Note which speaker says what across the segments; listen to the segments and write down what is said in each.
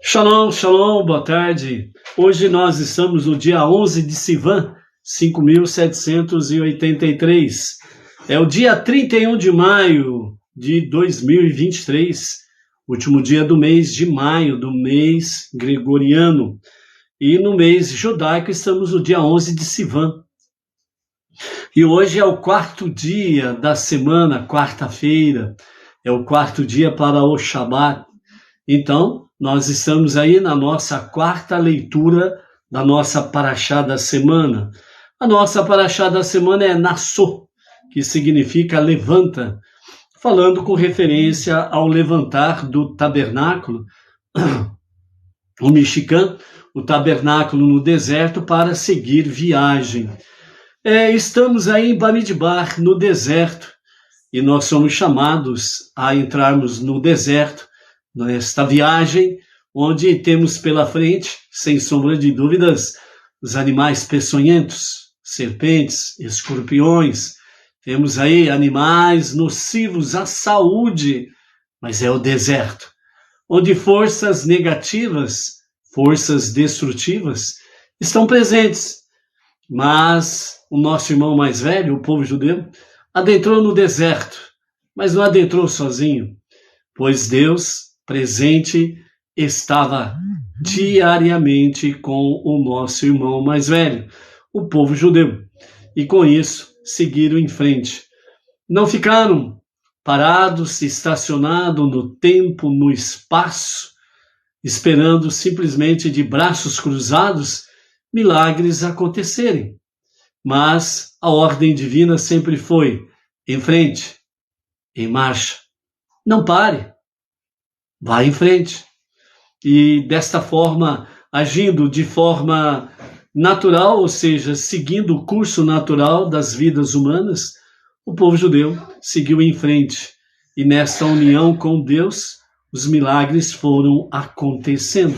Speaker 1: Shalom, shalom, boa tarde. Hoje nós estamos no dia 11 de Sivan, 5.783. É o dia 31 de maio de 2023, último dia do mês de maio, do mês gregoriano. E no mês judaico estamos no dia 11 de Sivan. E hoje é o quarto dia da semana, quarta-feira. É o quarto dia para o Shabat. Então, nós estamos aí na nossa quarta leitura da nossa paraxá da semana. A nossa paraxá da semana é Nassô, que significa levanta, falando com referência ao levantar do tabernáculo, o Mishkan, o tabernáculo no deserto, para seguir viagem. Estamos aí em Bamidbar, no deserto, e nós somos chamados a entrarmos no deserto, nesta viagem, onde temos pela frente, sem sombra de dúvidas, os animais peçonhentos, serpentes, escorpiões, temos aí animais nocivos à saúde, mas é o deserto, onde forças negativas, forças destrutivas, estão presentes. Mas o nosso irmão mais velho, o povo judeu, adentrou no deserto, mas não adentrou sozinho, pois Deus presente estava diariamente com o nosso irmão mais velho, o povo judeu, e com isso seguiram em frente. Não ficaram parados, estacionados no tempo, no espaço, esperando simplesmente de braços cruzados milagres acontecerem. Mas a ordem divina sempre foi em frente, em marcha. Não pare. Vá em frente. E desta forma, agindo de forma natural, ou seja, seguindo o curso natural das vidas humanas, o povo judeu seguiu em frente. E nesta união com Deus, os milagres foram acontecendo.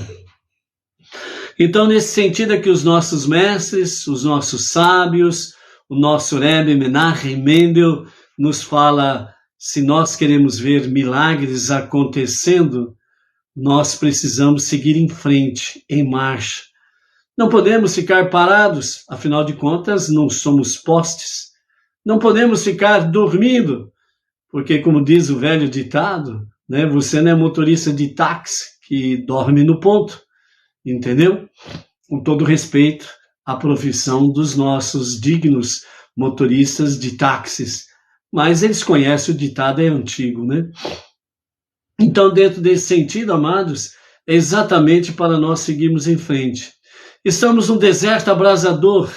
Speaker 1: Então, nesse sentido é que os nossos mestres, os nossos sábios, o nosso Rebbe Menachem Mendel nos fala: se nós queremos ver milagres acontecendo, nós precisamos seguir em frente, em marcha. Não podemos ficar parados, afinal de contas, não somos postes. Não podemos ficar dormindo, porque, como diz o velho ditado, né, você não é motorista de táxi que dorme no ponto, entendeu? Com todo respeito à profissão dos nossos dignos motoristas de táxis. Mas eles conhecem, o ditado é antigo, né? Então, dentro desse sentido, amados, é exatamente para nós seguirmos em frente. Estamos num deserto abrasador,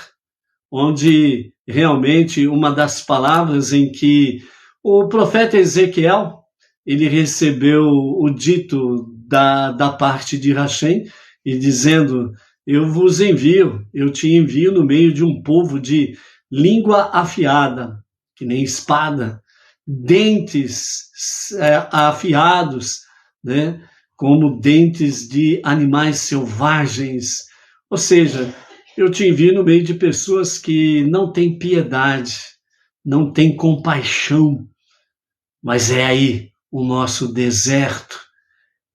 Speaker 1: onde realmente uma das palavras em que o profeta Ezequiel, ele recebeu o dito da parte de Hashem, e dizendo: eu vos envio, eu te envio no meio de um povo de língua afiada, que nem espada, dentes afiados, né, como dentes de animais selvagens. Ou seja, eu te envio no meio de pessoas que não têm piedade, não têm compaixão. Mas é aí o nosso deserto,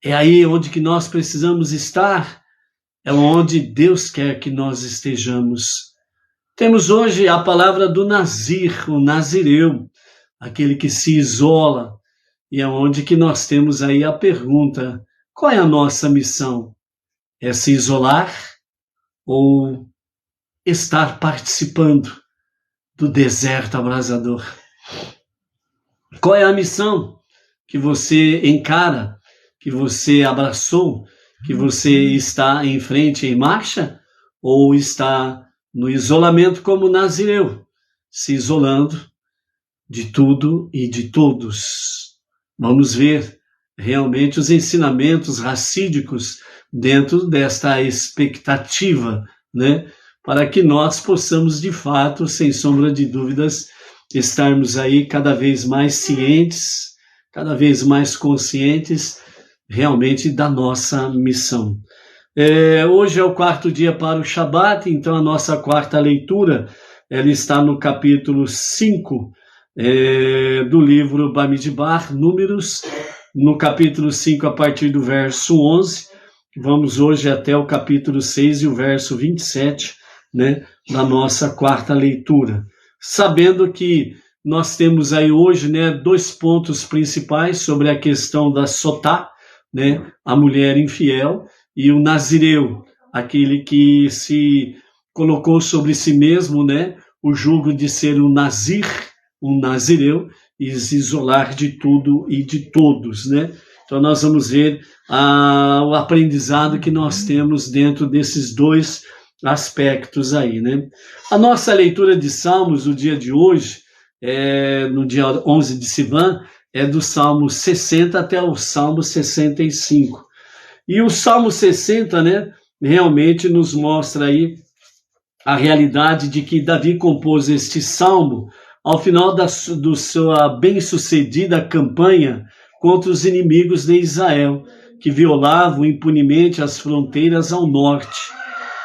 Speaker 1: é aí onde que nós precisamos estar, é onde Deus quer que nós estejamos. Temos hoje a palavra do Nazir, o Nazireu, aquele que se isola, e é onde que nós temos aí a pergunta: qual é a nossa missão? É se isolar ou estar participando do deserto abrasador? Qual é a missão que você encara, que você abraçou, que você está em frente, em marcha, ou está no isolamento como Nazireu, se isolando de tudo e de todos? Vamos ver realmente os ensinamentos racídicos dentro desta expectativa, né? Para que nós possamos, de fato, sem sombra de dúvidas, estarmos aí cada vez mais cientes, cada vez mais conscientes realmente da nossa missão. Hoje é o quarto dia para o Shabat, então a nossa quarta leitura, ela está no capítulo 5 do livro Bamidbar, Números, no capítulo 5, a partir do verso 11, Vamos hoje até o capítulo 6 e o verso 27, né, da nossa quarta leitura. Sabendo que nós temos aí hoje, né, 2 pontos principais sobre a questão da sotá, né, a mulher infiel, e o nazireu, aquele que se colocou sobre si mesmo, né, o jugo de ser um nazireu, e se isolar de tudo e de todos, né? Então nós vamos ver o aprendizado que nós temos dentro desses 2 aspectos aí, né? A nossa leitura de Salmos, o dia de hoje, no dia 11 de Sivan, é do Salmo 60 até o Salmo 65. E o Salmo 60, né, realmente nos mostra aí a realidade de que Davi compôs este salmo ao final da sua bem-sucedida campanha contra os inimigos de Israel, que violavam impunemente as fronteiras ao norte.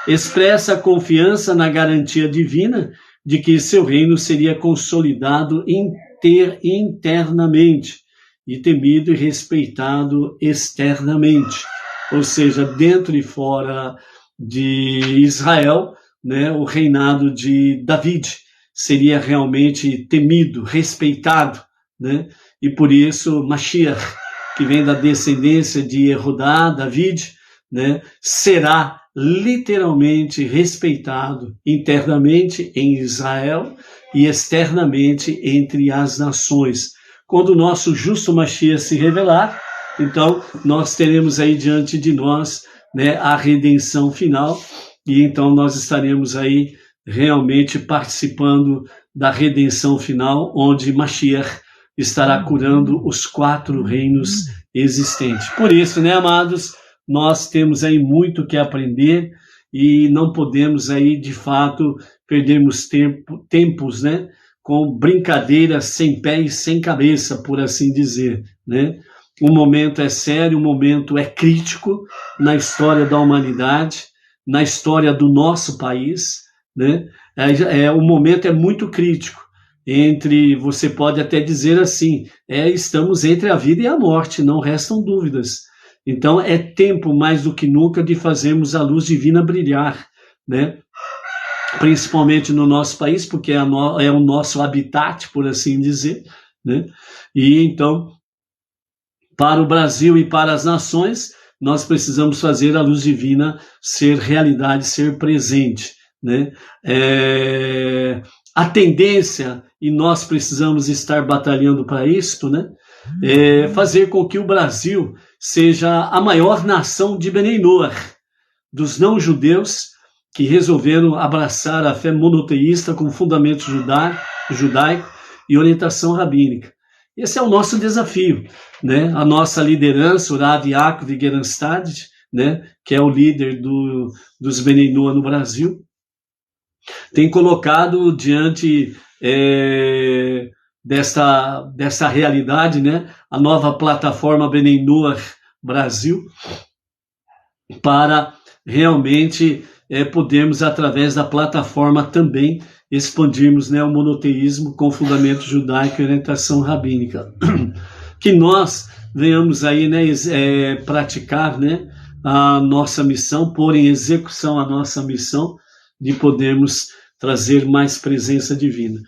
Speaker 1: Expressa a confiança na garantia divina de que seu reino seria consolidado internamente e temido e respeitado externamente, ou seja, dentro e fora de Israel, né, o reinado de David seria realmente temido, respeitado, né? E por isso Mashiach, que vem da descendência de Yehudá, David, né, será literalmente respeitado internamente em Israel e externamente entre as nações. Quando o nosso justo Mashiach se revelar, então nós teremos aí diante de nós, né, a redenção final, e então nós estaremos aí realmente participando da redenção final, onde Mashiach estará curando os 4 reinos existentes. Por isso, né, amados, nós temos aí muito que aprender e não podemos aí, de fato, perdermos tempos, né, com brincadeiras sem pé e sem cabeça, por assim dizer, né? O momento é sério, o momento é crítico na história da humanidade, na história do nosso país, né? O momento é muito crítico. Você pode até dizer assim, estamos entre a vida e a morte, não restam dúvidas. Então é tempo mais do que nunca de fazermos a luz divina brilhar, né? Principalmente no nosso país, porque é o nosso habitat, por assim dizer, né? E então, para o Brasil e para as nações, nós precisamos fazer a luz divina ser realidade, ser presente, né? A tendência, e nós precisamos estar batalhando para isto, né? Fazer com que o Brasil seja a maior nação de Benei Noach, dos não-judeus que resolveram abraçar a fé monoteísta com fundamento judaico e orientação rabínica. Esse é o nosso desafio, né? A nossa liderança, o Rav Yaakov Gerenstad, né, que é o líder dos Benei Noach no Brasil, tem colocado diante dessa realidade, né, a nova plataforma Benei Noach Brasil, para realmente podermos, através da plataforma, também expandirmos, né, o monoteísmo com fundamento judaico e orientação rabínica. Que nós venhamos aí, né, praticar, né, a nossa missão, pôr em execução a nossa missão de podermos trazer mais presença divina.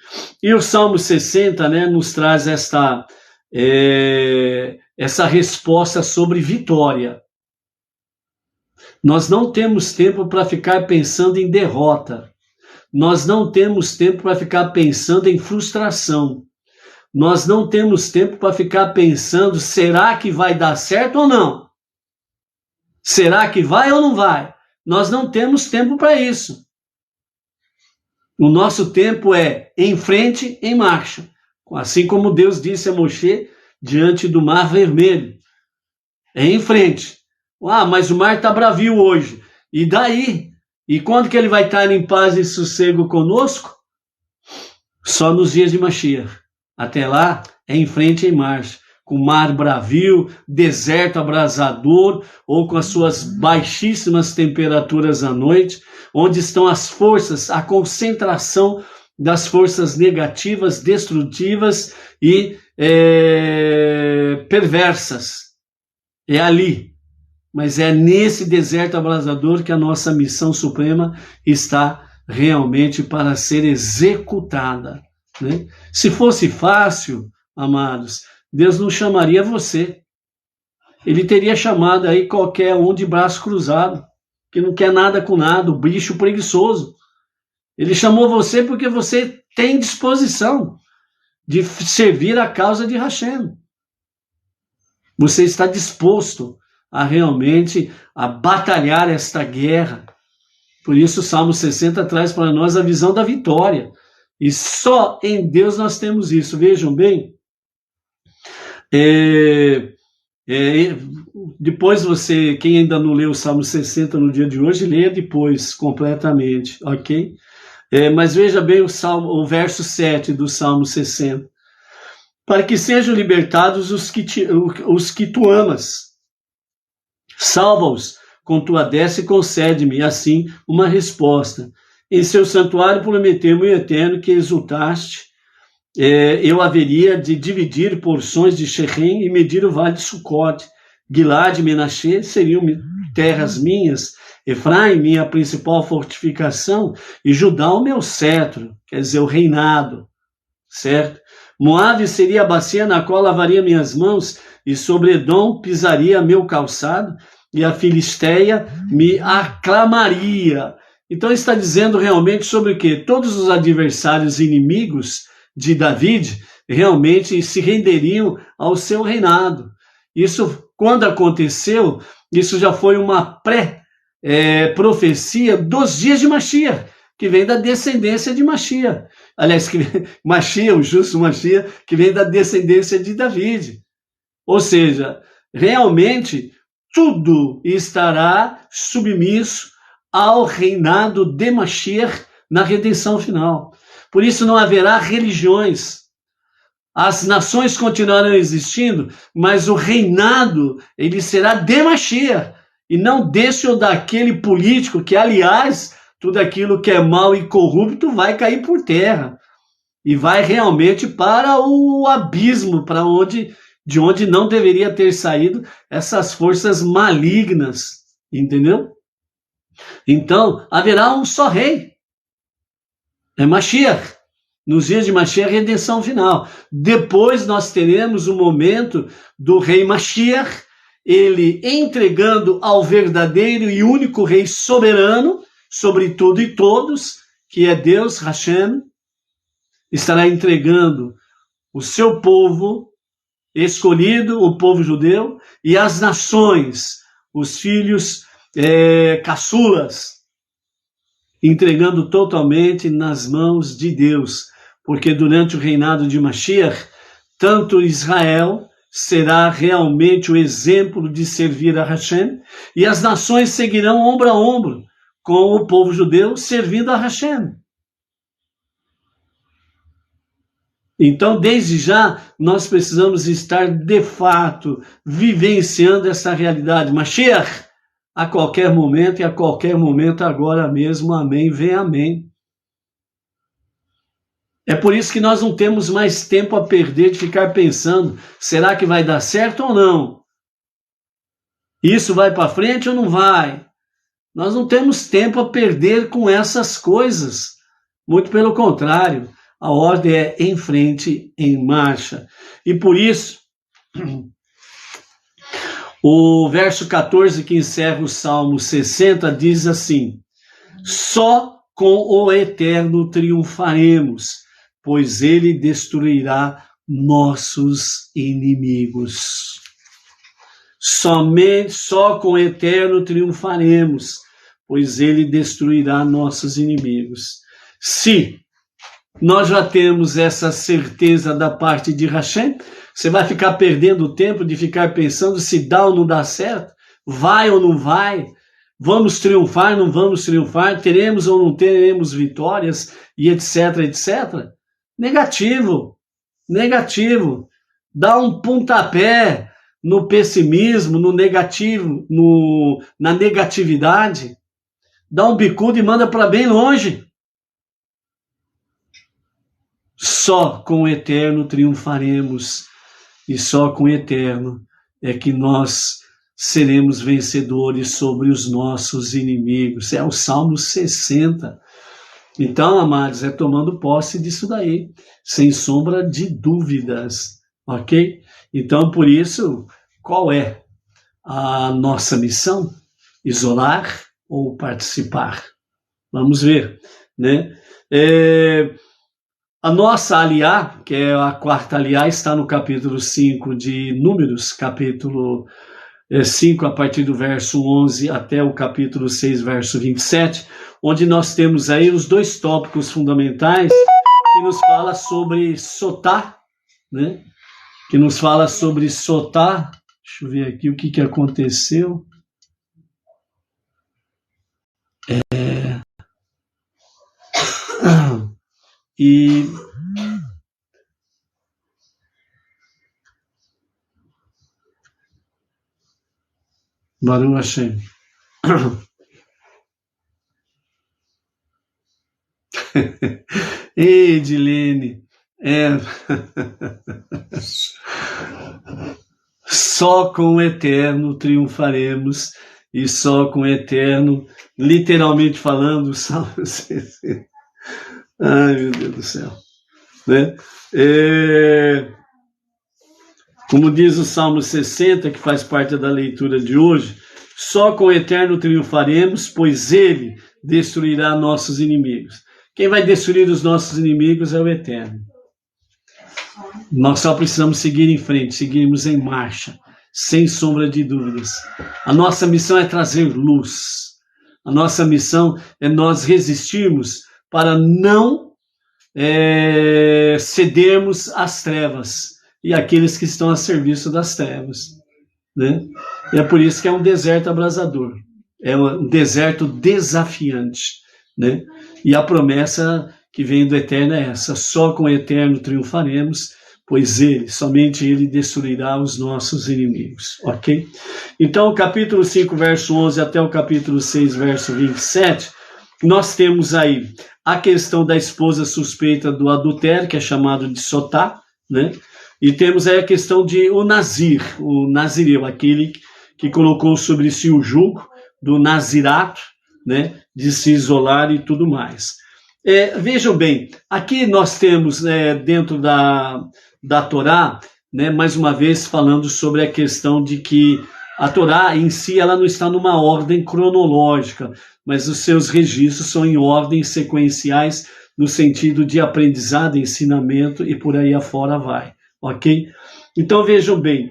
Speaker 1: E o Salmo 60, né, nos traz essa resposta sobre vitória. Nós não temos tempo para ficar pensando em derrota. Nós não temos tempo para ficar pensando em frustração. Nós não temos tempo para ficar pensando, será que vai dar certo ou não? Será que vai ou não vai? Nós não temos tempo para isso. O nosso tempo é em frente, em marcha. Assim como Deus disse a Moshe diante do Mar Vermelho. É em frente. Mas o mar está bravio hoje. E daí? E quando que ele vai estar em paz e sossego conosco? Só nos dias de Mashiach. Até lá, é em frente e em marcha. Com mar bravio, deserto abrasador, ou com as suas baixíssimas temperaturas à noite, onde estão as forças, a concentração das forças negativas, destrutivas e perversas. É ali. mas é nesse deserto abrasador que a nossa missão suprema está realmente para ser executada, né? Se fosse fácil, amados, Deus não chamaria você. Ele teria chamado aí qualquer um de braço cruzado, que não quer nada com nada, o bicho preguiçoso. Ele chamou você porque você tem disposição de servir a causa de Hashem. Você está disposto a realmente a batalhar esta guerra. Por isso o Salmo 60 traz para nós a visão da vitória. E só em Deus nós temos isso. Vejam bem. Depois você, quem ainda não leu o Salmo 60 no dia de hoje, leia depois completamente, ok? Mas veja bem o verso 7 do Salmo 60. Para que sejam libertados os que tu amas. Salva-os com tua destra e concede-me, assim, uma resposta. Em seu santuário prometeu-me o Eterno que exultaste. Eu haveria de dividir porções de Shechem e medir o vale de Sucote. Gilad e Menashe seriam terras minhas. Efraim, minha principal fortificação, e Judá, o meu cetro, quer dizer, o reinado, certo? Moabe seria a bacia na qual lavaria minhas mãos, e sobre Edom pisaria meu calçado, e a Filisteia me aclamaria. Então está dizendo realmente sobre o quê? Todos os adversários inimigos de David realmente se renderiam ao seu reinado. Isso, quando aconteceu, isso já foi uma profecia dos dias de Mashiach, que vem da descendência de Mashiach. Aliás, Mashiach, o justo Mashiach, que vem da descendência de David. Ou seja, realmente tudo estará submisso ao reinado de Mashiach na redenção final. Por isso não haverá religiões. As nações continuarão existindo, mas o reinado ele será de Mashiach, e não desse ou daquele político que, aliás, tudo aquilo que é mau e corrupto vai cair por terra e vai realmente para o abismo, de onde não deveria ter saído essas forças malignas, entendeu? Então, haverá um só rei, é Mashiach. Nos dias de Mashiach, redenção final. Depois nós teremos o momento do rei Mashiach, ele entregando ao verdadeiro e único rei soberano sobre tudo e todos, que é Deus, Hashem, estará entregando o seu povo escolhido, o povo judeu, e as nações, os filhos caçulas, entregando totalmente nas mãos de Deus, porque durante o reinado de Mashiach, tanto Israel será realmente o exemplo de servir a Hashem, e as nações seguirão ombro a ombro com o povo judeu servindo a Hashem. Então, desde já, nós precisamos estar, de fato, vivenciando essa realidade. Mashiach, a qualquer momento, e a qualquer momento, agora mesmo, amém, vem amém. É por isso que nós não temos mais tempo a perder de ficar pensando, será que vai dar certo ou não? Isso vai para frente ou não vai? Nós não temos tempo a perder com essas coisas. Muito pelo contrário, a ordem é em frente, em marcha. E por isso, o verso 14 que encerra o Salmo 60 diz assim: só com o Eterno triunfaremos, pois ele destruirá nossos inimigos. Só com o Eterno triunfaremos, pois ele destruirá nossos inimigos. Se nós já temos essa certeza da parte de Hashem, você vai ficar perdendo o tempo de ficar pensando se dá ou não dá certo, vai ou não vai, vamos triunfar, não vamos triunfar, teremos ou não teremos vitórias, e etc, etc. Negativo. Dá um pontapé no pessimismo, no negativo, na negatividade. Dá um bicudo e manda para bem longe. Só com o Eterno triunfaremos. E só com o Eterno é que nós seremos vencedores sobre os nossos inimigos. É o Salmo 60. Então, amados, é tomando posse disso daí, sem sombra de dúvidas, ok? Então, por isso, qual é a nossa missão? Isolar ou participar? Vamos ver, né? A nossa aliá, que é a quarta aliá, está no capítulo 5 de Números, capítulo 5, a partir do verso 11 até o capítulo 6, verso 27, onde nós temos aí os dois tópicos fundamentais que nos fala sobre Sotá, né? Que nos fala sobre Sotá. Deixa eu ver aqui o que aconteceu. E Baruch Hashem. Ei, Edilene, só com o Eterno triunfaremos, e só com o Eterno, literalmente falando, o Salmo 60. Ai, meu Deus do céu. Né? Como diz o Salmo 60, que faz parte da leitura de hoje, só com o Eterno triunfaremos, pois Ele destruirá nossos inimigos. Quem vai destruir os nossos inimigos é o Eterno. Nós só precisamos seguir em frente, seguirmos em marcha, sem sombra de dúvidas. A nossa missão é trazer luz. A nossa missão é nós resistirmos para não cedermos às trevas e àqueles que estão a serviço das trevas, né? E é por isso que é um deserto abrasador, é um deserto desafiante, né? E a promessa que vem do Eterno é essa: só com o Eterno triunfaremos, pois Ele, somente Ele destruirá os nossos inimigos, ok? Então, capítulo 5, verso 11 até o capítulo 6, verso 27, nós temos aí a questão da esposa suspeita do adultério, que é chamado de Sotá, né? E temos aí a questão de o Nazireu, aquele que colocou sobre si o jugo do Nazirato, né? De se isolar e tudo mais. Vejam bem, aqui nós temos dentro da Torá, né, mais uma vez falando sobre a questão de que a Torá em si ela não está numa ordem cronológica, mas os seus registros são em ordens sequenciais no sentido de aprendizado, ensinamento e por aí afora vai, ok? Então vejam bem,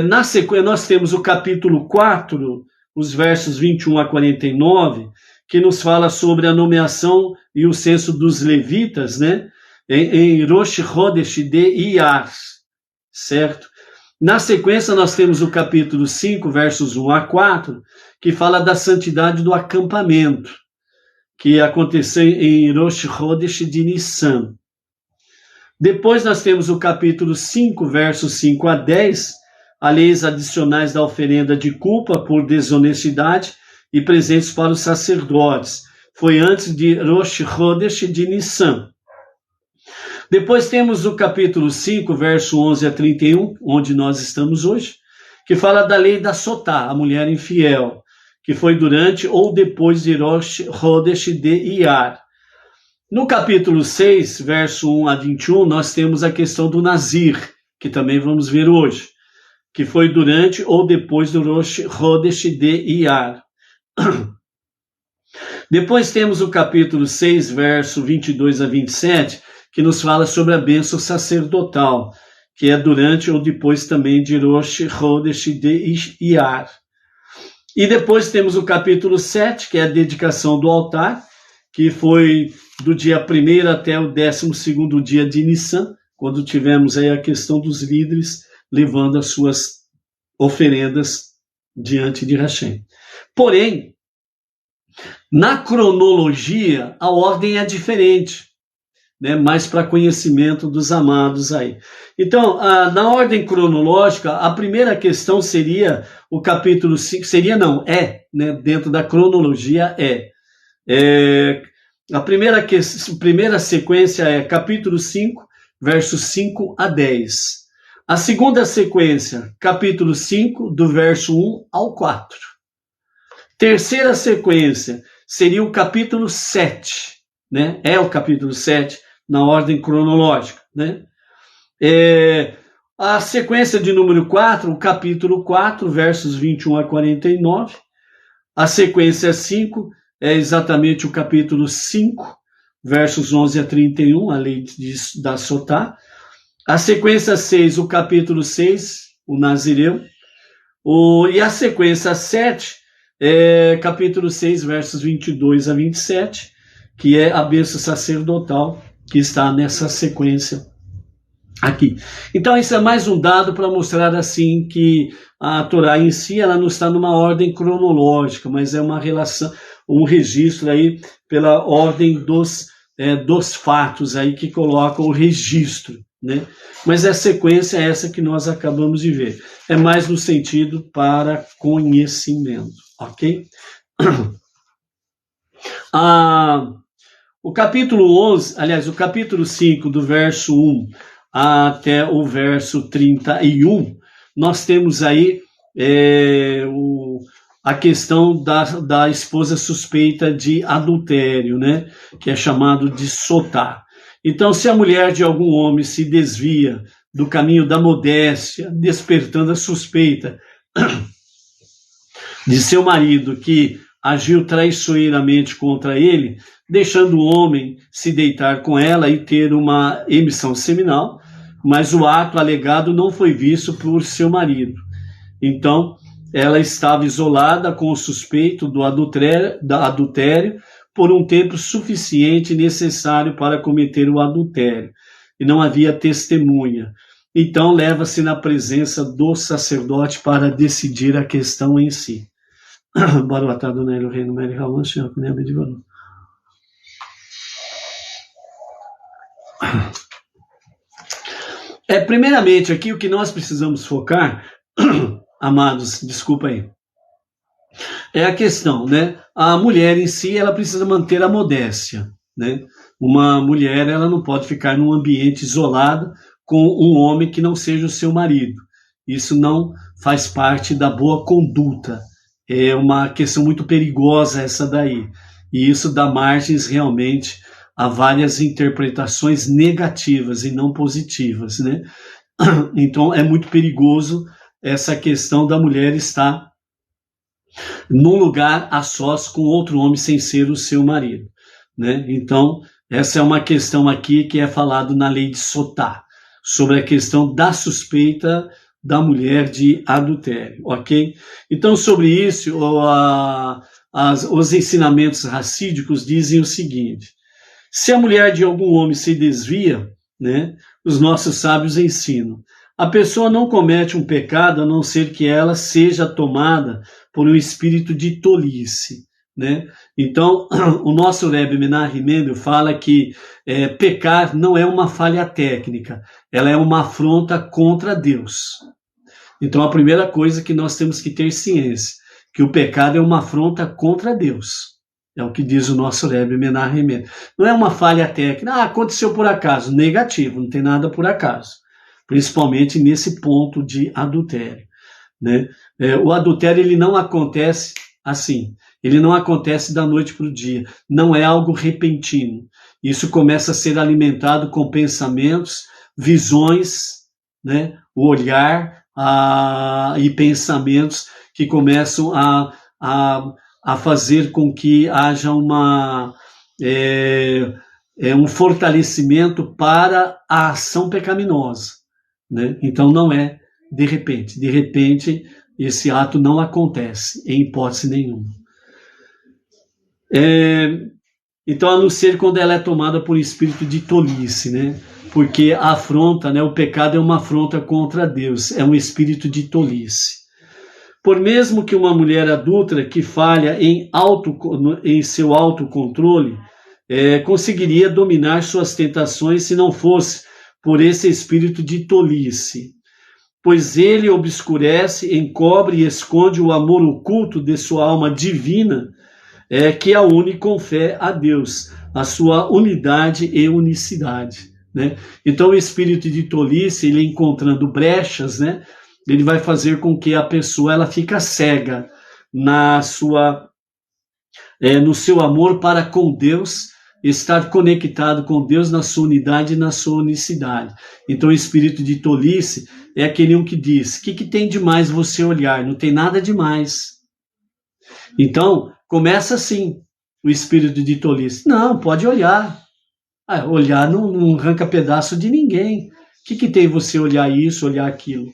Speaker 1: na sequência nós temos o capítulo 4, os versos 21 a 49, que nos fala sobre a nomeação e o censo dos levitas, né, em Rosh Chodesh de Iyar, certo? Na sequência, nós temos o capítulo 5, versos 1 a 4, que fala da santidade do acampamento, que aconteceu em Rosh Chodesh de Nissan. Depois nós temos o capítulo 5, versos 5 a 10, as leis adicionais da oferenda de culpa por desonestidade e presentes para os sacerdotes. Foi antes de Rosh Chodesh de Nissan. Depois temos o capítulo 5, verso 11 a 31, onde nós estamos hoje, que fala da lei da Sotá, a mulher infiel, que foi durante ou depois de Rosh Chodesh de Iyar. No capítulo 6, verso 1 a 21, nós temos a questão do Nazir, que também vamos ver hoje, que foi durante ou depois do Rosh Chodesh de Iyar. Depois temos o capítulo 6, verso 22 a 27, que nos fala sobre a bênção sacerdotal, que é durante ou depois também de Rosh Chodesh de Iyar. E depois temos o capítulo 7, que é a dedicação do altar, que foi do dia 1º até o 12º dia de Nissan, quando tivemos aí a questão dos líderes levando as suas oferendas diante de Hashem. Porém, na cronologia, a ordem é diferente, né? Mais para conhecimento dos amados aí. Então, na ordem cronológica, a primeira questão seria o capítulo 5, né? Dentro da cronologia a primeira sequência é capítulo 5, versos 5 a 10. A segunda sequência, capítulo 5, do verso 1 ao 4. Terceira sequência seria o capítulo 7, né? É o capítulo 7 na ordem cronológica, né? A sequência de número 4, o capítulo 4, versos 21 a 49. A sequência 5 é exatamente o capítulo 5, versos 11 a 31, a lei da Sotá. A sequência 6, o capítulo 6, o Nazireu. E a sequência 7, capítulo 6, versos 22 a 27, que é a bênção sacerdotal, que está nessa sequência aqui. Então, isso é mais um dado para mostrar assim que a Torá em si, ela não está numa ordem cronológica, mas é uma relação, um registro aí pela ordem dos fatos aí que coloca o registro, né? Mas a sequência é essa que nós acabamos de ver. É mais no sentido para conhecimento, ok? O capítulo 11, aliás, o capítulo 5, do verso 1 até o verso 31, nós temos aí a questão da esposa suspeita de adultério, né? Que é chamado de Sotá. Então, se a mulher de algum homem se desvia do caminho da modéstia, despertando a suspeita de seu marido que agiu traiçoeiramente contra ele, deixando o homem se deitar com ela e ter uma emissão seminal, mas o ato alegado não foi visto por seu marido. Então, ela estava isolada com o suspeito do adultério por um tempo suficiente necessário para cometer o adultério, e não havia testemunha. Então, leva-se na presença do sacerdote para decidir a questão em si. Boa tarde, Dona Elohim, Mary Raul, Senhor, primeiramente, aqui o que nós precisamos focar, amados, desculpa aí, é a questão, né? A mulher em si, ela precisa manter a modéstia, né? Uma mulher, ela não pode ficar num ambiente isolado com um homem que não seja o seu marido. Isso não faz parte da boa conduta. É uma questão muito perigosa essa daí. E isso dá margens realmente a várias interpretações negativas e não positivas, né? Então é muito perigoso essa questão da mulher estar num lugar a sós com outro homem sem ser o seu marido, né? Então essa é uma questão aqui que é falado na lei de Sotá, sobre a questão da suspeita da mulher de adultério, ok? Então sobre isso os ensinamentos racídicos dizem o seguinte: se a mulher de algum homem se desvia, né, os nossos sábios ensinam, a pessoa não comete um pecado a não ser que ela seja tomada por um espírito de tolice, né? Então, o nosso Rebbe Menachem Mendel fala que pecar não é uma falha técnica, ela é uma afronta contra Deus. Então, a primeira coisa que nós temos que ter ciência, que o pecado é uma afronta contra Deus. É o que diz o nosso Rebbe Menachem Mendel. Não é uma falha técnica, aconteceu por acaso. Negativo, não tem nada por acaso. Principalmente nesse ponto de adultério, né? O adultério, ele não acontece assim. Ele não acontece da noite para o dia. Não é algo repentino. Isso começa a ser alimentado com pensamentos, visões, né? O olhar e pensamentos que começam a fazer com que haja um fortalecimento para a ação pecaminosa, né? Então não é de repente. De repente, esse ato não acontece, em hipótese nenhuma. Então, a não ser quando ela é tomada por espírito de tolice, né? Porque a afronta, né? O pecado é uma afronta contra Deus, é um espírito de tolice. Por mesmo que uma mulher adúltera que falha em seu autocontrole, conseguiria dominar suas tentações se não fosse por esse espírito de tolice, pois ele obscurece, encobre e esconde o amor oculto de sua alma divina, que a une com fé a Deus, a sua unidade e unicidade, né? Então o espírito de tolice, ele encontrando brechas, né, ele vai fazer com que a pessoa ela fica cega no seu amor para com Deus, estar conectado com Deus na sua unidade e na sua unicidade. Então o espírito de tolice é aquele um que diz: o que tem de mais você olhar? Não tem nada de mais. Então começa assim o espírito de tolice: não, pode olhar. Olhar não arranca pedaço de ninguém. O que tem você olhar isso, olhar aquilo?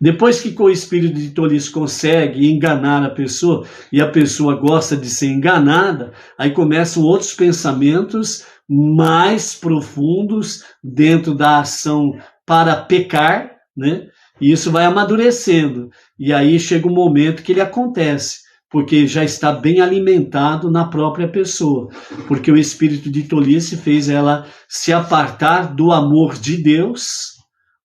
Speaker 1: Depois que o espírito de tolice consegue enganar a pessoa, e a pessoa gosta de ser enganada, aí começam outros pensamentos mais profundos dentro da ação para pecar, né? E isso vai amadurecendo. E aí chega um momento que ele acontece, porque já está bem alimentado na própria pessoa. Porque o espírito de tolice fez ela se apartar do amor de Deus,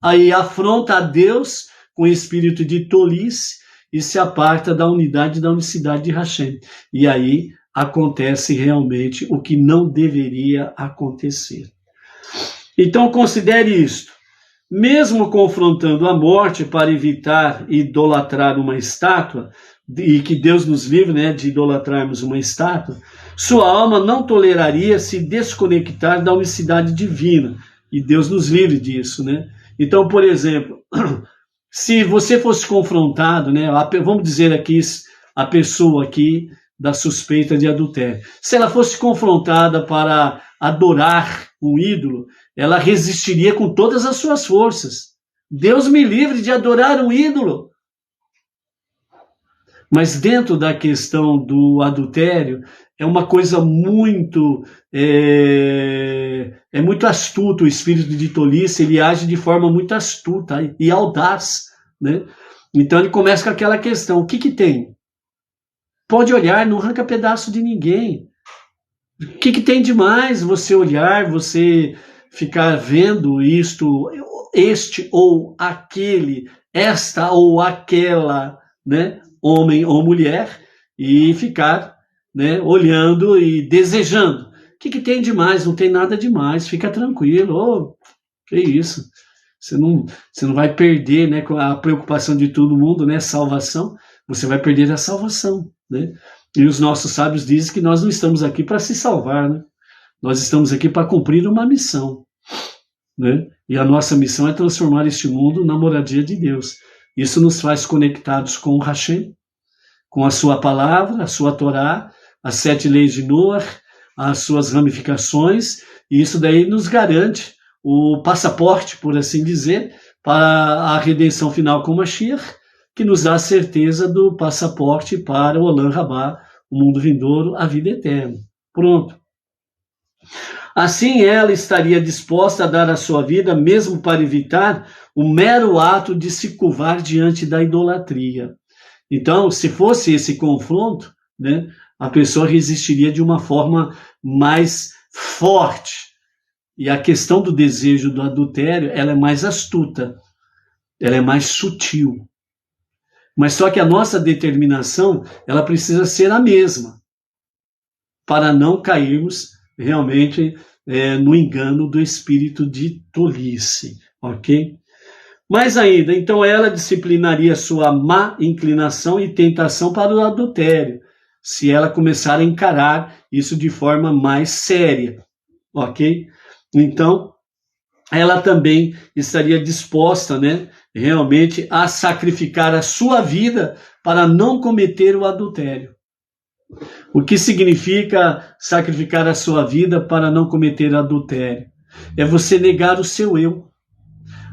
Speaker 1: aí afronta a Deus com o espírito de tolice e se aparta da unidade e da unicidade de Hashem. E aí acontece realmente o que não deveria acontecer. Então considere isto: mesmo confrontando a morte para evitar idolatrar uma estátua, e que Deus nos livre, né, de idolatrarmos uma estátua, sua alma não toleraria se desconectar da unicidade divina, e Deus nos livre disso, né? Então, por exemplo, se você fosse confrontado, né, vamos dizer aqui, a pessoa aqui da suspeita de adultério, se ela fosse confrontada para adorar um ídolo, ela resistiria com todas as suas forças. Deus me livre de adorar um ídolo. Mas dentro da questão do adultério, é uma coisa muito muito astuto. O espírito de tolice, ele age de forma muito astuta e audaz, né? Então ele começa com aquela questão: o que tem? Pode olhar, não arranca pedaço de ninguém. O que tem de mais você olhar, você ficar vendo isto, este ou aquele, esta ou aquela, né, homem ou mulher, e ficar, né, olhando e desejando? O que tem de mais? Não tem nada de mais, fica tranquilo. Que isso? Você não vai perder, né, com a preocupação de todo mundo, né, salvação. Você vai perder a salvação, né? E os nossos sábios dizem que nós não estamos aqui para se salvar, né? Nós estamos aqui para cumprir uma missão, né? E a nossa missão é transformar este mundo na moradia de Deus. Isso nos faz conectados com o Hashem, com a sua palavra, a sua Torá, as 7 leis de Noah, as suas ramificações, e isso daí nos garante o passaporte, por assim dizer, para a redenção final com Mashiach, que nos dá a certeza do passaporte para o Olam Rabá, o mundo vindouro, a vida eterna. Pronto. Assim ela estaria disposta a dar a sua vida, mesmo para evitar o mero ato de se curvar diante da idolatria. Então, se fosse esse confronto, né, a pessoa resistiria de uma forma mais forte. E a questão do desejo do adultério, ela é mais astuta, ela é mais sutil. Mas só que a nossa determinação, ela precisa ser a mesma, para não cairmos realmente no engano do espírito de tolice, ok? Mais ainda, então ela disciplinaria sua má inclinação e tentação para o adultério, se ela começar a encarar isso de forma mais séria, ok? Então, ela também estaria disposta, né, realmente a sacrificar a sua vida para não cometer o adultério. O que significa sacrificar a sua vida para não cometer adultério? É você negar o seu eu,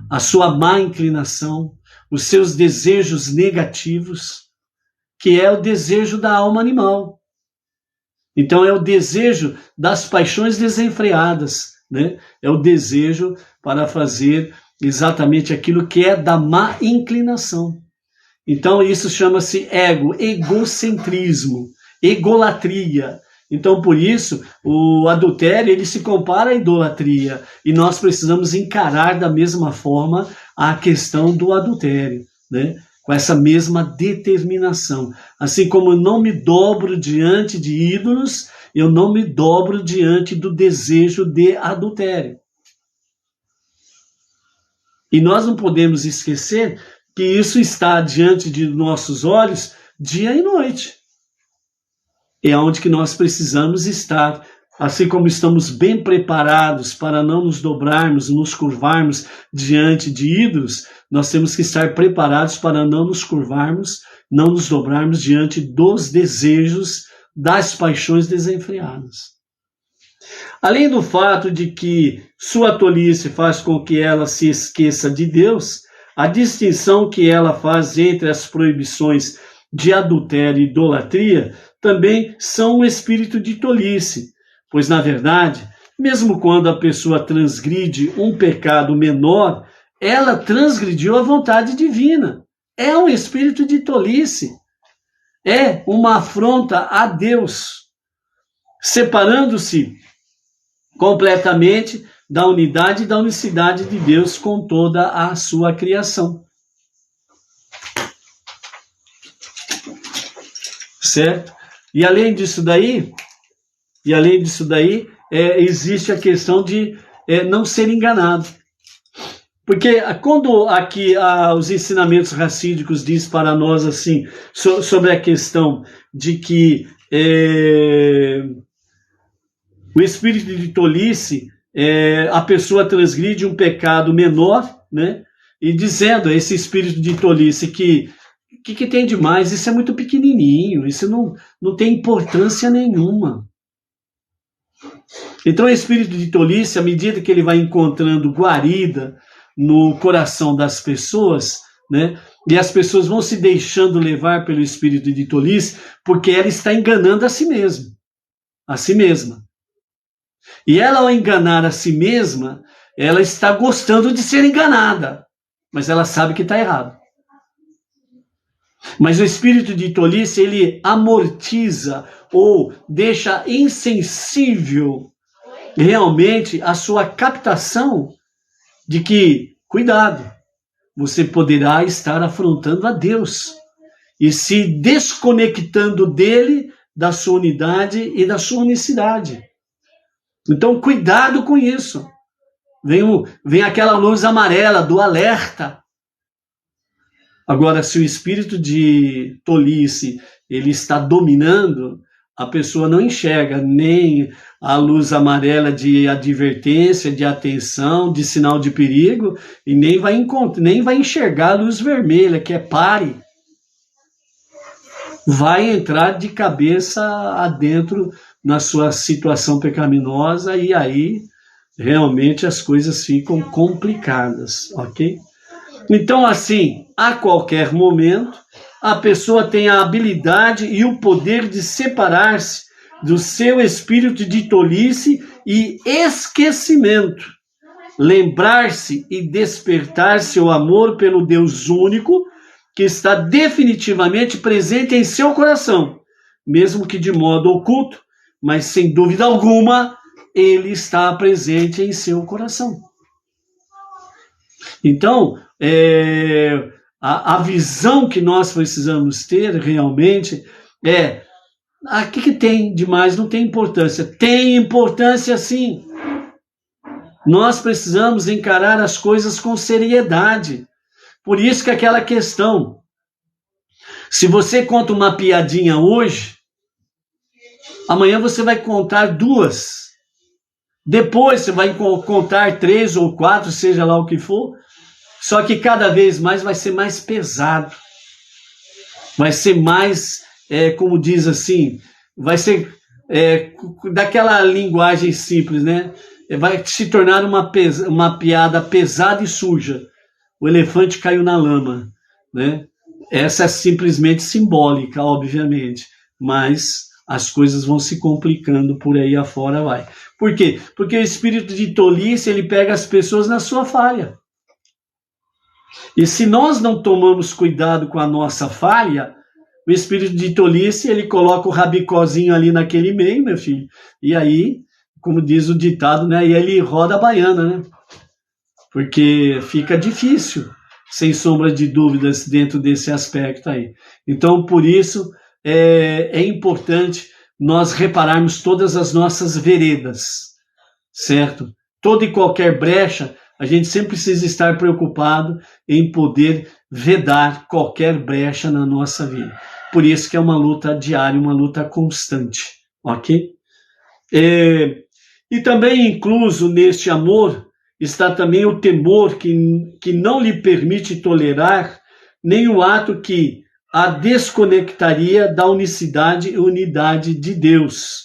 Speaker 1: a sua má inclinação, os seus desejos negativos, que é o desejo da alma animal. Então é o desejo das paixões desenfreadas, né? É o desejo para fazer exatamente aquilo que é da má inclinação. Então isso chama-se egocentrismo, egolatria. Então por isso o adultério ele se compara à idolatria e nós precisamos encarar da mesma forma a questão do adultério, né? Com essa mesma determinação. Assim como eu não me dobro diante de ídolos, eu não me dobro diante do desejo de adultério. E nós não podemos esquecer que isso está diante de nossos olhos dia e noite. É onde que nós precisamos estar. Assim como estamos bem preparados para não nos dobrarmos, nos curvarmos diante de ídolos, nós temos que estar preparados para não nos curvarmos, não nos dobrarmos diante dos desejos, das paixões desenfreadas. Além do fato de que sua tolice faz com que ela se esqueça de Deus, a distinção que ela faz entre as proibições de adultério e idolatria também são um espírito de tolice. Pois, na verdade, mesmo quando a pessoa transgride um pecado menor, ela transgrediu a vontade divina. É um espírito de tolice. É uma afronta a Deus, separando-se completamente da unidade e da unicidade de Deus com toda a sua criação. Certo? E além disso daí, existe a questão de não ser enganado. Porque quando aqui os ensinamentos racídicos diz para nós assim, sobre a questão de que o espírito de tolice, a pessoa transgride um pecado menor, né? E dizendo esse espírito de tolice que tem de mais? Isso é muito pequenininho, isso não tem importância nenhuma. Então, o espírito de tolice, à medida que ele vai encontrando guarida no coração das pessoas, né, e as pessoas vão se deixando levar pelo espírito de tolice, porque ela está enganando a si mesma. E ela, ao enganar a si mesma, ela está gostando de ser enganada, mas ela sabe que está errado. Mas o espírito de tolice, ele amortiza ou deixa insensível realmente a sua captação de que, cuidado, você poderá estar afrontando a Deus e se desconectando dele, da sua unidade e da sua unicidade. Então, cuidado com isso. Vem aquela luz amarela do alerta. Agora, se o espírito de tolice ele está dominando, a pessoa não enxerga nem a luz amarela de advertência, de atenção, de sinal de perigo, e nem vai enxergar a luz vermelha, que é pare. Vai entrar de cabeça adentro na sua situação pecaminosa, e aí realmente as coisas ficam complicadas, ok? Então, assim, a qualquer momento, a pessoa tem a habilidade e o poder de separar-se do seu espírito de tolice e esquecimento, lembrar-se e despertar seu amor pelo Deus único, que está definitivamente presente em seu coração, mesmo que de modo oculto, mas sem dúvida alguma, ele está presente em seu coração. Então, a visão que nós precisamos ter realmente o que tem de mais? Não tem importância. Tem importância sim. Nós precisamos encarar as coisas com seriedade. Por isso que aquela questão, se você conta uma piadinha hoje, amanhã você vai contar 2. Depois você vai contar 3 ou 4, seja lá o que for. Só que cada vez mais vai ser mais pesado. Vai ser mais, como diz assim, vai ser daquela linguagem simples, né? Vai se tornar uma piada pesada e suja. O elefante caiu na lama, né? Essa é simplesmente simbólica, obviamente, mas as coisas vão se complicando por aí afora, vai. Por quê? Porque o espírito de tolice, ele pega as pessoas na sua falha. E se nós não tomamos cuidado com a nossa falha, o espírito de tolice, ele coloca o rabicózinho ali naquele meio, meu filho, e aí, como diz o ditado, né, e ele roda a baiana, né? Porque fica difícil, sem sombra de dúvidas, dentro desse aspecto aí. Então, por isso, é importante nós repararmos todas as nossas veredas, certo? Toda e qualquer brecha, a gente sempre precisa estar preocupado em poder vedar qualquer brecha na nossa vida. Por isso que é uma luta diária, uma luta constante, ok? E também incluso neste amor está também o temor que não lhe permite tolerar nenhum ato que a desconectaria da unicidade e unidade de Deus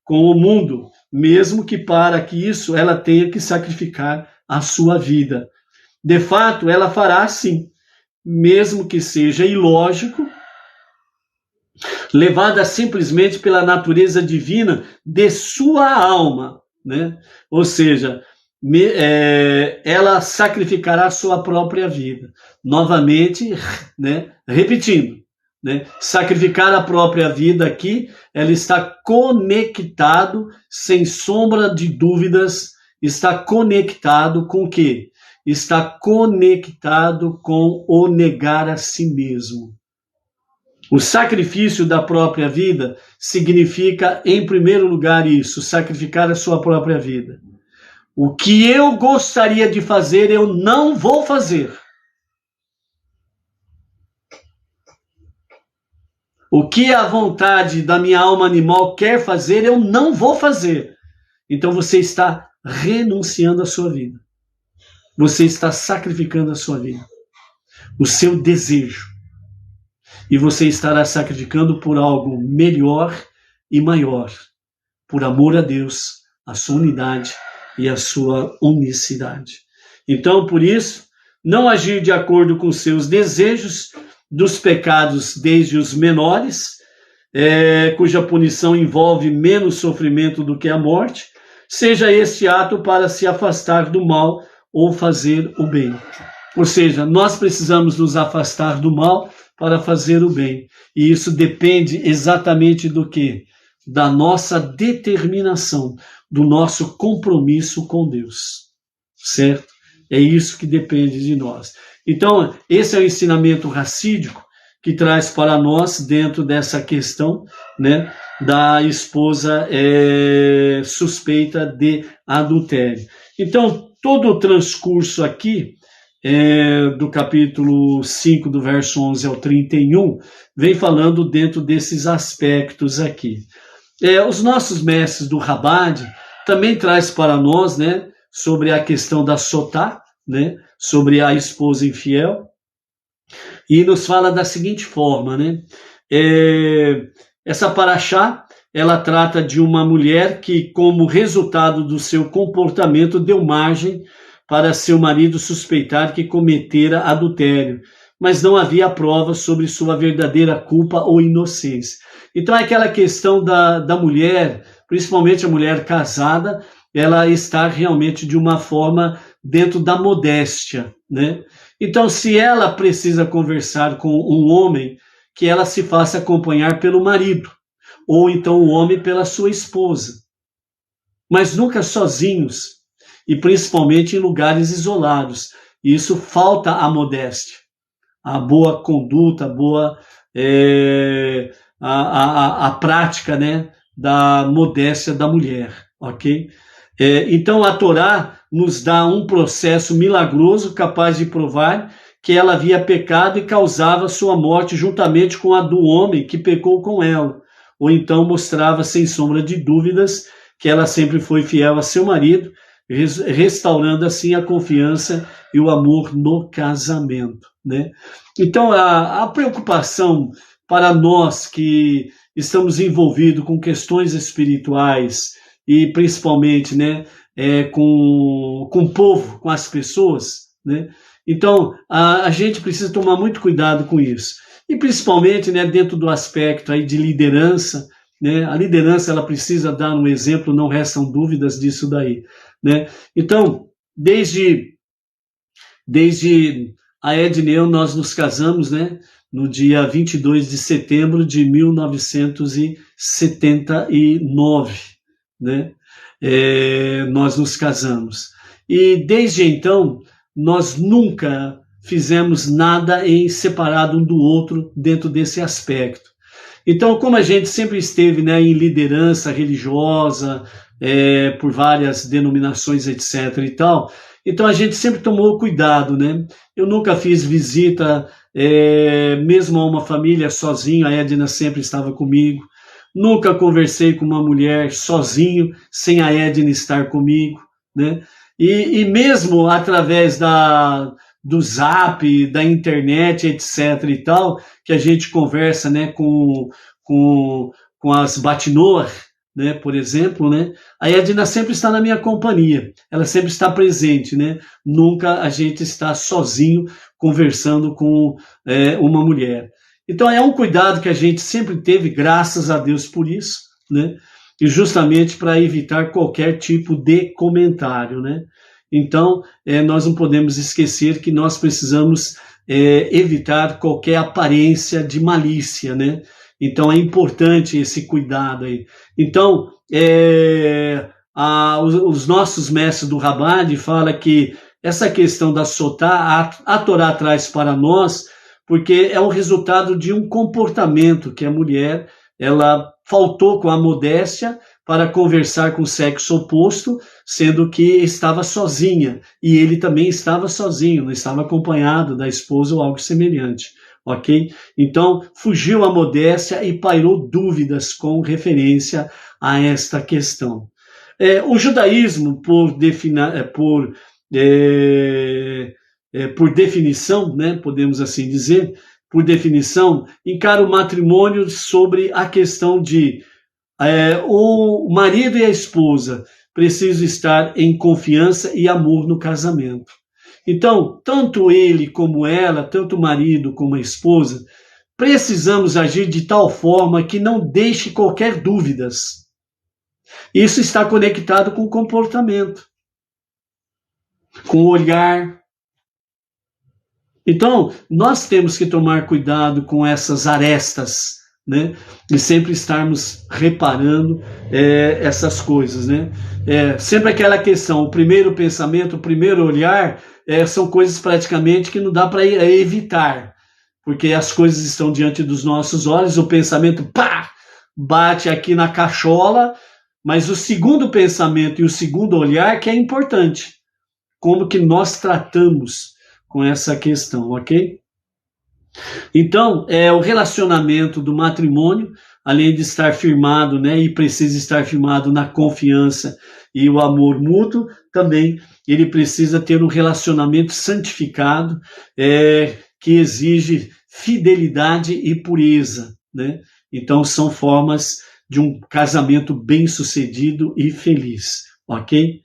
Speaker 1: com o mundo, mesmo que para que isso ela tenha que sacrificar a sua vida. De fato, ela fará assim, mesmo que seja ilógico, levada simplesmente pela natureza divina de sua alma, né? Ou seja, ela sacrificará a sua própria vida. Novamente, né? Repetindo, né? Sacrificar a própria vida aqui, ela está conectado, sem sombra de dúvidas, está conectado com o quê? Está conectado com o negar a si mesmo. O sacrifício da própria vida significa, em primeiro lugar, isso, sacrificar a sua própria vida. O que eu gostaria de fazer, eu não vou fazer. O que a vontade da minha alma animal quer fazer, eu não vou fazer. Então você está renunciando à sua vida. Você está sacrificando a sua vida. O seu desejo. E você estará sacrificando por algo melhor e maior. Por amor a Deus, a sua unidade e a sua unicidade. Então, por isso, não agir de acordo com seus desejos dos pecados desde os menores, cuja punição envolve menos sofrimento do que a morte, seja este ato para se afastar do mal ou fazer o bem. Ou seja, nós precisamos nos afastar do mal para fazer o bem. E isso depende exatamente do quê? Da nossa determinação, do nosso compromisso com Deus. Certo? É isso que depende de nós. Então, esse é o ensinamento racídico que traz para nós, dentro dessa questão, né, da esposa suspeita de adultério. Então, todo o transcurso aqui, do capítulo 5, do verso 11 ao 31, vem falando dentro desses aspectos aqui. Os nossos mestres do Rabbad também traz para nós, né, sobre a questão da sotá, né, sobre a esposa infiel, e nos fala da seguinte forma, né, essa paraxá, ela trata de uma mulher que, como resultado do seu comportamento, deu margem para seu marido suspeitar que cometera adultério, mas não havia prova sobre sua verdadeira culpa ou inocência. Então é aquela questão da mulher, principalmente a mulher casada, ela está realmente de uma forma dentro da modéstia, né? Então, se ela precisa conversar com um homem, que ela se faça acompanhar pelo marido, ou então o homem pela sua esposa, mas nunca sozinhos, e principalmente em lugares isolados. Isso falta a modéstia, a boa conduta, a prática, né, da modéstia da mulher, ok? Então a Torá nos dá um processo milagroso capaz de provar que ela havia pecado e causava sua morte juntamente com a do homem que pecou com ela, ou então mostrava sem sombra de dúvidas que ela sempre foi fiel a seu marido, restaurando assim a confiança e o amor no casamento, né? Então a preocupação para nós que estamos envolvidos com questões espirituais e principalmente, né, com o povo, com as pessoas, né? Então a gente precisa tomar muito cuidado com isso, e principalmente, né, dentro do aspecto aí de liderança, né? A liderança ela precisa dar um exemplo, não restam dúvidas disso daí, né? Então, desde a Edna e eu, nós nos casamos, né, no dia 22 de setembro de 1979, né? Nós nos casamos. E desde então, nós nunca fizemos nada em separado um do outro dentro desse aspecto. Então, como a gente sempre esteve, né, em liderança religiosa, por várias denominações, etc. e tal, então a gente sempre tomou cuidado, né? Eu nunca fiz visita, mesmo a uma família sozinho, a Edna sempre estava comigo. Nunca conversei com uma mulher sozinho, sem a Edna estar comigo, né? E mesmo através do Zap, da internet, etc. e tal, que a gente conversa, né, com as Batinoar, né, por exemplo, né, a Edna sempre está na minha companhia, ela sempre está presente, né, nunca a gente está sozinho conversando com uma mulher. Então é um cuidado que a gente sempre teve, graças a Deus por isso, né, e justamente para evitar qualquer tipo de comentário, né. Então, nós não podemos esquecer que nós precisamos evitar qualquer aparência de malícia, né? Então, é importante esse cuidado aí. Então, os nossos mestres do Rabad falam que essa questão da sotá, a Torá traz para nós, porque é o resultado de um comportamento que a mulher, ela faltou com a modéstia para conversar com o sexo oposto, sendo que estava sozinha, e ele também estava sozinho, não estava acompanhado da esposa ou algo semelhante, ok? Então, fugiu a modéstia e pairou dúvidas com referência a esta questão. O judaísmo, por definição, né, podemos assim dizer, por definição, encara o matrimônio sobre a questão de o marido e a esposa precisam estar em confiança e amor no casamento. Então, tanto ele como ela, tanto o marido como a esposa, precisamos agir de tal forma que não deixe qualquer dúvidas. Isso está conectado com o comportamento, com o olhar. Então, nós temos que tomar cuidado com essas arestas, né? E sempre estarmos reparando essas coisas, né? Sempre aquela questão, o primeiro pensamento, o primeiro olhar, são coisas praticamente que não dá para evitar, porque as coisas estão diante dos nossos olhos, o pensamento, pá, bate aqui na cachola, mas o segundo pensamento e o segundo olhar que é importante, como que nós tratamos com essa questão, ok? Então, o relacionamento do matrimônio, além de estar firmado, né, e precisa estar firmado na confiança e o amor mútuo, também ele precisa ter um relacionamento santificado, que exige fidelidade e pureza, né? Então, são formas de um casamento bem-sucedido e feliz, ok?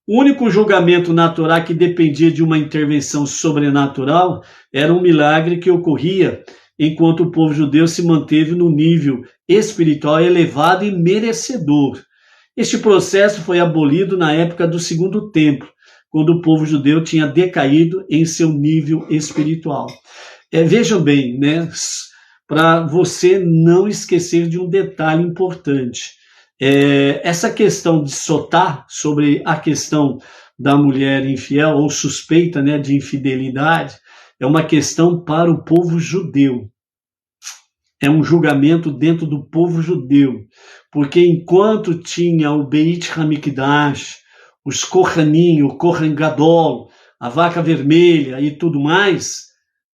Speaker 1: O único julgamento na Torá que dependia de uma intervenção sobrenatural era um milagre que ocorria enquanto o povo judeu se manteve no nível espiritual elevado e merecedor. Este processo foi abolido na época do Segundo Templo, quando o povo judeu tinha decaído em seu nível espiritual. Vejam bem, né, para você não esquecer de um detalhe importante. Essa questão de sotar sobre a questão da mulher infiel ou suspeita, né, de infidelidade é uma questão para o povo judeu. É um julgamento dentro do povo judeu, porque enquanto tinha o Beit HaMikdash, os Kohanim, o Kohen Gadol, a vaca vermelha e tudo mais,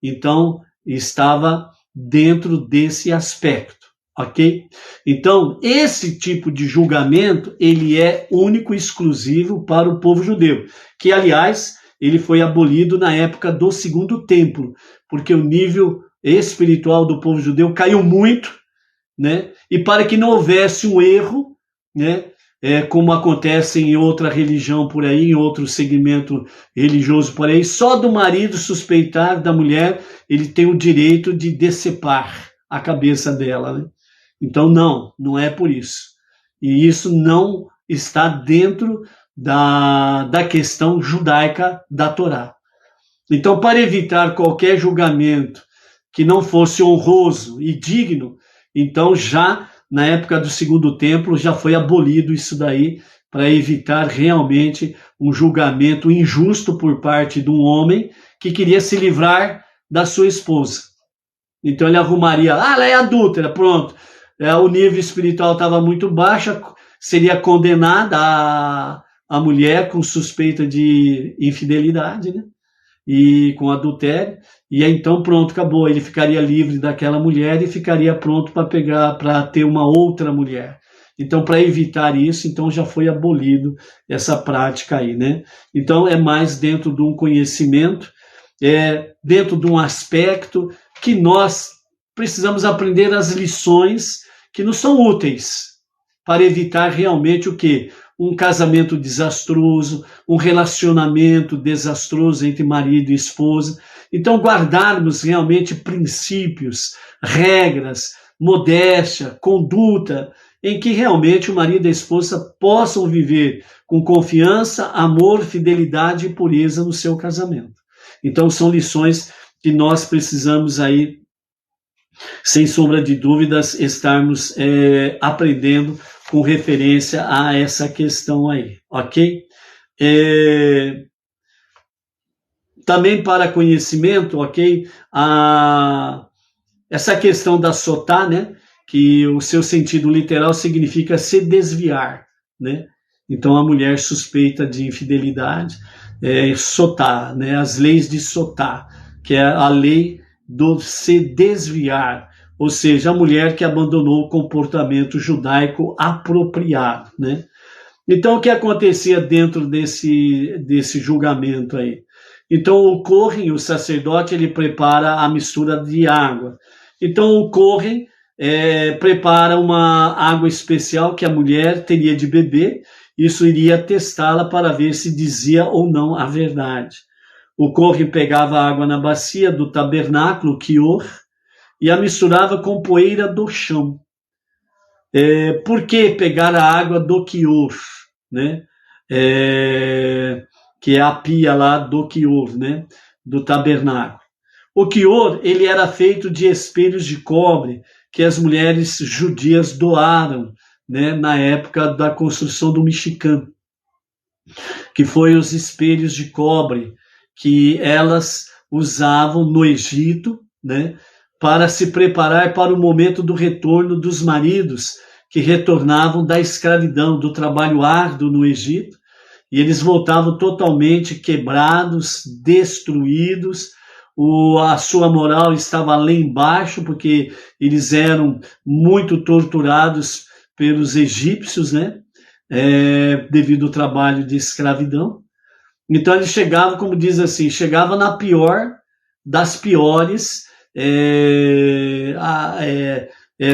Speaker 1: então estava dentro desse aspecto. Ok? Então, esse tipo de julgamento, ele é único e exclusivo para o povo judeu, que, aliás, ele foi abolido na época do Segundo Templo, porque o nível espiritual do povo judeu caiu muito, né? E para que não houvesse um erro, né, como acontece em outra religião por aí, em outro segmento religioso por aí, só do marido suspeitar da mulher, ele tem o direito de decepar a cabeça dela, né? Então, não é por isso. E isso não está dentro da questão judaica da Torá. Então, para evitar qualquer julgamento que não fosse honroso e digno, então já na época do Segundo Templo já foi abolido isso daí, para evitar realmente um julgamento injusto por parte de um homem que queria se livrar da sua esposa. Então ele arrumaria, ela é adúltera, pronto. O nível espiritual estava muito baixo, seria condenada a mulher com suspeita de infidelidade, né? E com adultério, e aí então pronto, acabou, ele ficaria livre daquela mulher e ficaria pronto para ter uma outra mulher. Então, para evitar isso, então já foi abolido essa prática aí, né? Então, é mais dentro de um conhecimento, dentro de um aspecto que nós precisamos aprender as lições que nos são úteis para evitar realmente o quê? Um casamento desastroso, um relacionamento desastroso entre marido e esposa. Então, guardarmos realmente princípios, regras, modéstia, conduta, em que realmente o marido e a esposa possam viver com confiança, amor, fidelidade e pureza no seu casamento. Então, são lições que nós precisamos aí, sem sombra de dúvidas, estarmos aprendendo com referência a essa questão aí, ok? Também para conhecimento, ok? Essa questão da sotá, né? Que o seu sentido literal significa se desviar, né? Então a mulher suspeita de infidelidade, sotá, né? As leis de sotá, que é a lei do se desviar, ou seja, a mulher que abandonou o comportamento judaico apropriado, né? Então o que acontecia dentro desse julgamento aí? Então o Kohen, o sacerdote, ele prepara a mistura de água. Então o Kohen prepara uma água especial que a mulher teria de beber, isso iria testá-la para ver se dizia ou não a verdade. O Kohen pegava a água na bacia do tabernáculo, Kior, e a misturava com poeira do chão. Por que pegar a água do Kior, né? Que é a pia lá do Kior, né? Do tabernáculo. O Kior, ele era feito de espelhos de cobre que as mulheres judias doaram, né, na época da construção do Mishkan, que foi os espelhos de cobre que elas usavam no Egito, né, para se preparar para o momento do retorno dos maridos que retornavam da escravidão, do trabalho árduo no Egito, e eles voltavam totalmente quebrados, destruídos, a sua moral estava lá embaixo, porque eles eram muito torturados pelos egípcios, né? Devido ao trabalho de escravidão. Então eles chegavam, como diz assim, chegava na pior das piores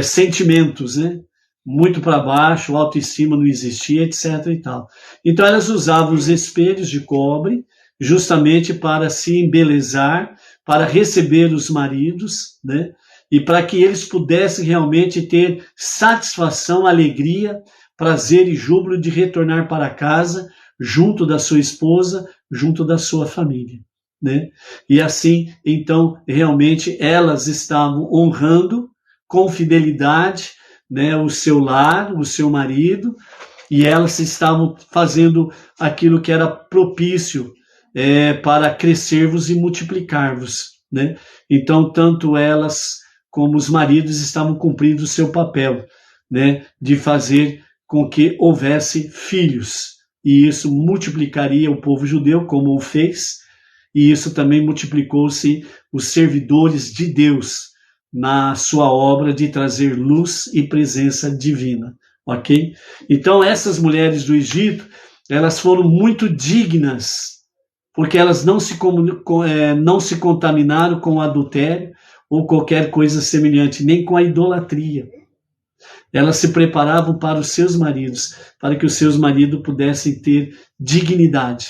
Speaker 1: sentimentos, né? Muito para baixo, autoestima não existia, etc. e tal. Então elas usavam os espelhos de cobre justamente para se embelezar, para receber os maridos, né? E para que eles pudessem realmente ter satisfação, alegria, prazer e júbilo de retornar para casa, junto da sua esposa, junto da sua família, né? E assim, então, realmente elas estavam honrando com fidelidade, né, o seu lar, o seu marido, e elas estavam fazendo aquilo que era propício para crescer-vos e multiplicar-vos, né? Então, tanto elas como os maridos estavam cumprindo o seu papel, né, de fazer com que houvesse filhos, e isso multiplicaria o povo judeu, como o fez, e isso também multiplicou-se os servidores de Deus na sua obra de trazer luz e presença divina, ok? Então, essas mulheres do Egito, elas foram muito dignas, porque elas não se contaminaram com o adultério ou qualquer coisa semelhante, nem com a idolatria. Elas se preparavam para os seus maridos, para que os seus maridos pudessem ter dignidade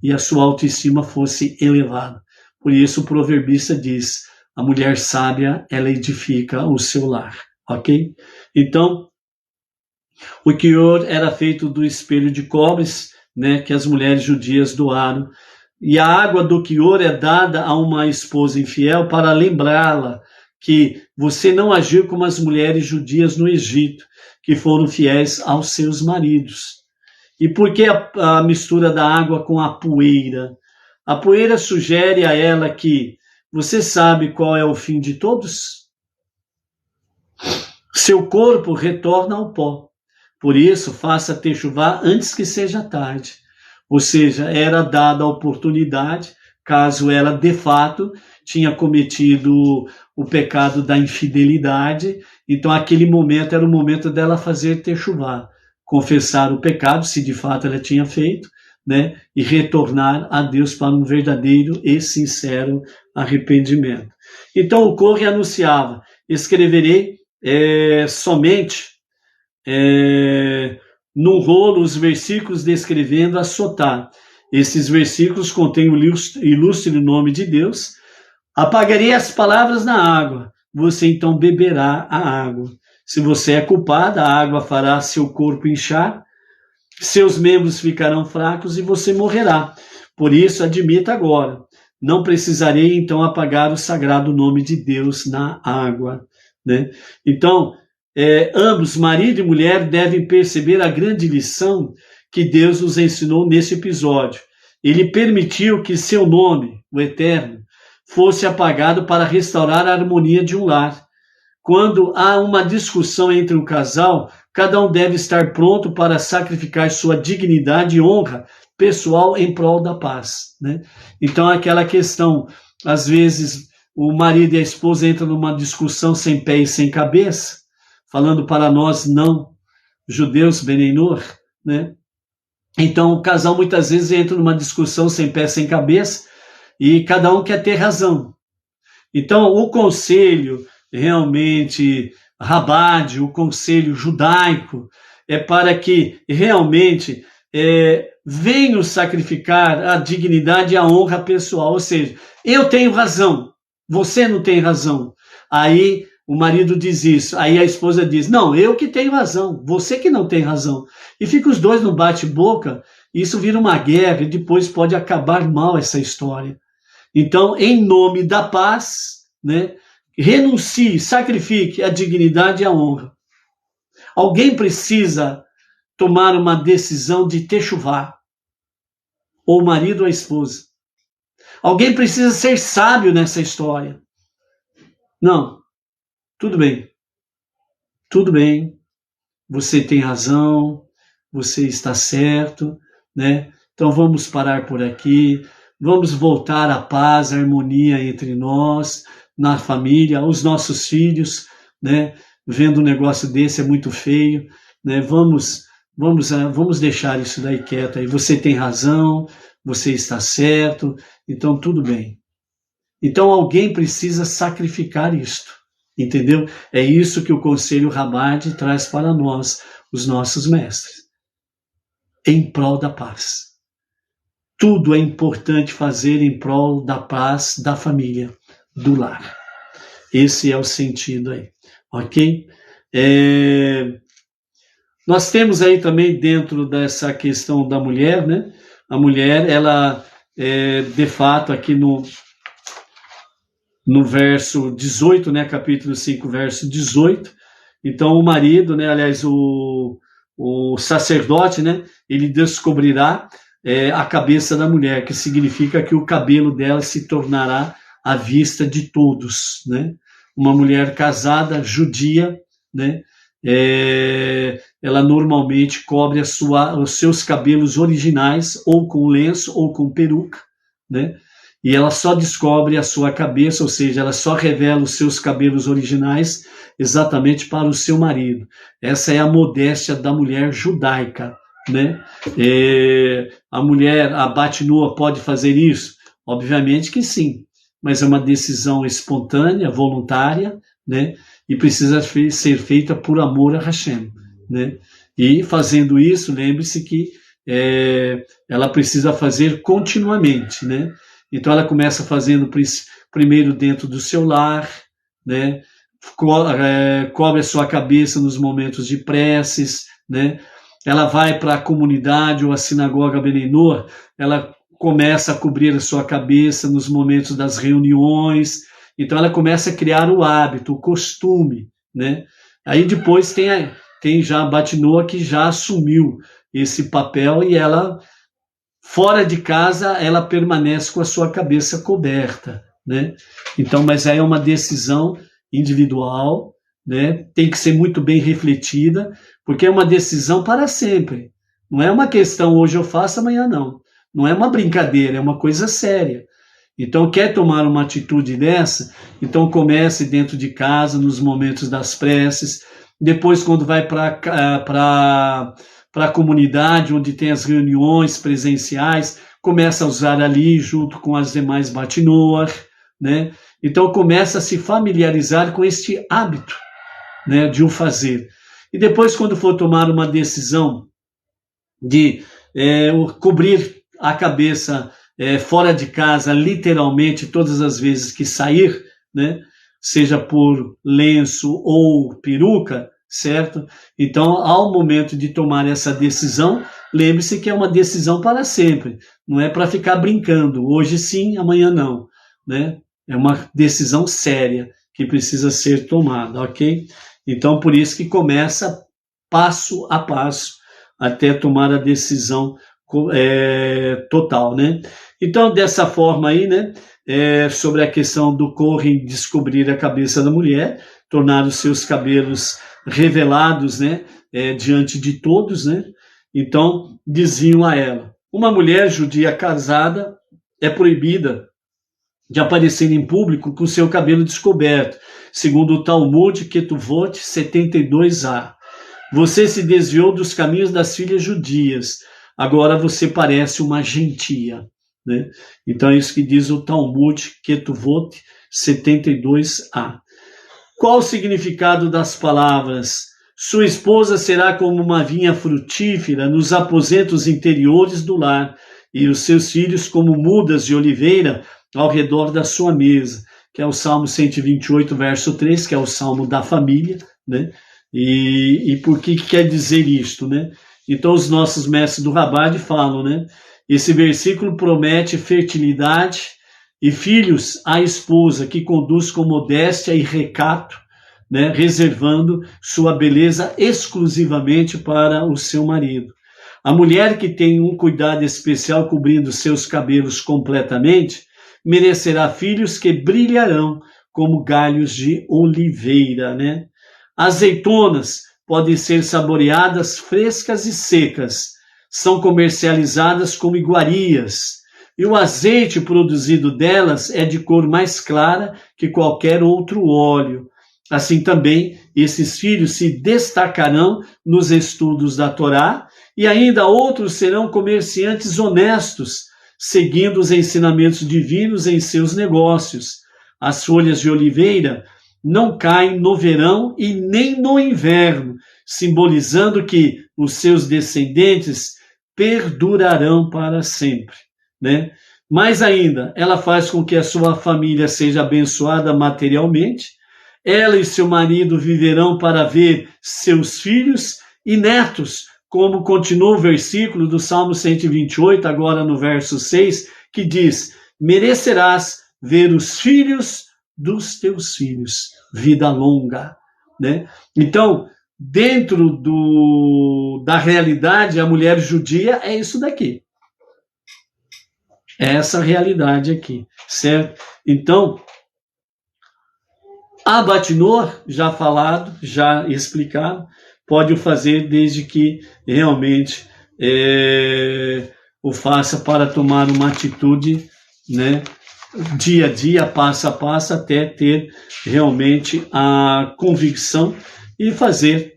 Speaker 1: e a sua autoestima fosse elevada. Por isso o proverbista diz: a mulher sábia, ela edifica o seu lar, ok? Então, o Kior era feito do espelho de cobres, né, que as mulheres judias doaram, e a água do Kior é dada a uma esposa infiel para lembrá-la que você não agiu como as mulheres judias no Egito, que foram fiéis aos seus maridos. E por que a mistura da água com a poeira? A poeira sugere a ela que você sabe qual é o fim de todos? Seu corpo retorna ao pó. Por isso, faça techuvá antes que seja tarde. Ou seja, era dada a oportunidade, caso ela de fato tinha cometido o pecado da infidelidade, então aquele momento era o momento dela fazer techuvá, confessar o pecado, se de fato ela tinha feito, né, e retornar a Deus para um verdadeiro e sincero arrependimento. Então o Corre anunciava: escreverei somente num rolo os versículos descrevendo a Sotá. Esses versículos contêm o ilustre nome de Deus. Apagarei as palavras na água, você então beberá a água. Se você é culpada, a água fará seu corpo inchar, seus membros ficarão fracos e você morrerá. Por isso, admita agora, não precisarei então apagar o sagrado nome de Deus na água, né? Então, ambos, marido e mulher, devem perceber a grande lição que Deus nos ensinou nesse episódio. Ele permitiu que seu nome, o Eterno, fosse apagado para restaurar a harmonia de um lar. Quando há uma discussão entre um casal, cada um deve estar pronto para sacrificar sua dignidade e honra pessoal em prol da paz, né? Então, aquela questão, às vezes, o marido e a esposa entram numa discussão sem pé e sem cabeça, falando para nós não judeus, Benenor, né? Então, o casal muitas vezes entra numa discussão sem pé, sem cabeça, e cada um quer ter razão. Então, o conselho realmente rabádio, o conselho judaico, é para que realmente venham sacrificar a dignidade e a honra pessoal. Ou seja, eu tenho razão, você não tem razão. Aí o marido diz isso, aí a esposa diz, não, eu que tenho razão, você que não tem razão. E fica os dois no bate-boca, isso vira uma guerra e depois pode acabar mal essa história. Então, em nome da paz, né, renuncie, sacrifique a dignidade e a honra. Alguém precisa tomar uma decisão de techuvá, ou o marido ou a esposa. Alguém precisa ser sábio nessa história. Não, tudo bem, você tem razão, você está certo, né? Então vamos parar por aqui, vamos voltar à paz, à harmonia entre nós, na família, os nossos filhos, né? Vendo um negócio desse é muito feio, né? Vamos deixar isso daí quieto aí. Você tem razão, você está certo, então tudo bem. Então alguém precisa sacrificar isto, entendeu? É isso que o Conselho Rabade traz para nós, os nossos mestres, em prol da paz. Tudo é importante fazer em prol da paz da família, do lar. Esse é o sentido aí, ok? Nós temos aí também dentro dessa questão da mulher, né? A mulher, ela, de fato, aqui no verso 18, né? Capítulo 5, verso 18. Então, o marido, né? Aliás, o sacerdote, né? Ele descobrirá a cabeça da mulher, que significa que o cabelo dela se tornará à vista de todos, né? Uma mulher casada, judia, né? Ela normalmente cobre os seus cabelos originais, ou com lenço, ou com peruca, né? E ela só descobre a sua cabeça, ou seja, ela só revela os seus cabelos originais exatamente para o seu marido. Essa é a modéstia da mulher judaica, né? A mulher, a Bat-Noa, pode fazer isso? Obviamente que sim, mas é uma decisão espontânea, voluntária, né? E precisa ser feita por amor a Hashem, né? E fazendo isso, lembre-se que ela precisa fazer continuamente, né? Então ela começa fazendo primeiro dentro do seu lar, né? Cobre a sua cabeça nos momentos de preces, né? Ela vai para a comunidade ou a sinagoga Benenor, ela começa a cobrir a sua cabeça nos momentos das reuniões. Então ela começa a criar o hábito, o costume, né? Aí depois tem já a Bat-Noa, que já assumiu esse papel, e ela, fora de casa, ela permanece com a sua cabeça coberta, né? Então, mas aí é uma decisão individual, né? Tem que ser muito bem refletida, porque é uma decisão para sempre. Não é uma questão hoje eu faço, amanhã não. Não é uma brincadeira, é uma coisa séria. Então, quer tomar uma atitude dessa? Então, comece dentro de casa, nos momentos das preces. Depois, quando vai para a comunidade, onde tem as reuniões presenciais, começa a usar ali junto com as demais Batinoar, né? Então, começa a se familiarizar com este hábito, né, de o fazer. E depois, quando for tomar uma decisão de cobrir a cabeça fora de casa, literalmente, todas as vezes que sair, né? Seja por lenço ou peruca, certo? Então, ao momento de tomar essa decisão, lembre-se que é uma decisão para sempre, não é para ficar brincando, hoje sim, amanhã não, né? É uma decisão séria que precisa ser tomada, ok? Então, por isso que começa passo a passo até tomar a decisão total, né? Então, dessa forma aí, né, sobre a questão do corre descobrir a cabeça da mulher, tornar os seus cabelos revelados, né, diante de todos, né? Então, diziam a ela, uma mulher judia casada é proibida de aparecer em público com seu cabelo descoberto, segundo o Talmud Ketuvot 72a. Você se desviou dos caminhos das filhas judias, agora você parece uma gentia, né? Então é isso que diz o Talmud Ketuvot 72a. Qual o significado das palavras? Sua esposa será como uma vinha frutífera nos aposentos interiores do lar, e os seus filhos como mudas de oliveira ao redor da sua mesa, que é o Salmo 128, verso 3, que é o Salmo da família, né? E por que quer dizer isto, né? Então os nossos mestres do Rabad falam, né? Esse versículo promete fertilidade e filhos à esposa, que conduz com modéstia e recato, né? Reservando sua beleza exclusivamente para o seu marido. A mulher que tem um cuidado especial cobrindo seus cabelos completamente, merecerá filhos que brilharão como galhos de oliveira, né? Azeitonas podem ser saboreadas frescas e secas, são comercializadas como iguarias, e o azeite produzido delas é de cor mais clara que qualquer outro óleo. Assim também, esses filhos se destacarão nos estudos da Torá, e ainda outros serão comerciantes honestos, seguindo os ensinamentos divinos em seus negócios. As folhas de oliveira não caem no verão e nem no inverno, simbolizando que os seus descendentes perdurarão para sempre, né? Mais ainda, ela faz com que a sua família seja abençoada materialmente, ela e seu marido viverão para ver seus filhos e netos, como continua o versículo do Salmo 128, agora no verso 6, que diz, merecerás ver os filhos dos teus filhos, vida longa, né? Então, dentro da realidade, a mulher judia é isso daqui. É essa realidade aqui, certo? Então, a Batinoar, já falado, já explicado, pode o fazer desde que realmente o faça para tomar uma atitude, né, dia a dia, passo a passo, até ter realmente a convicção e fazer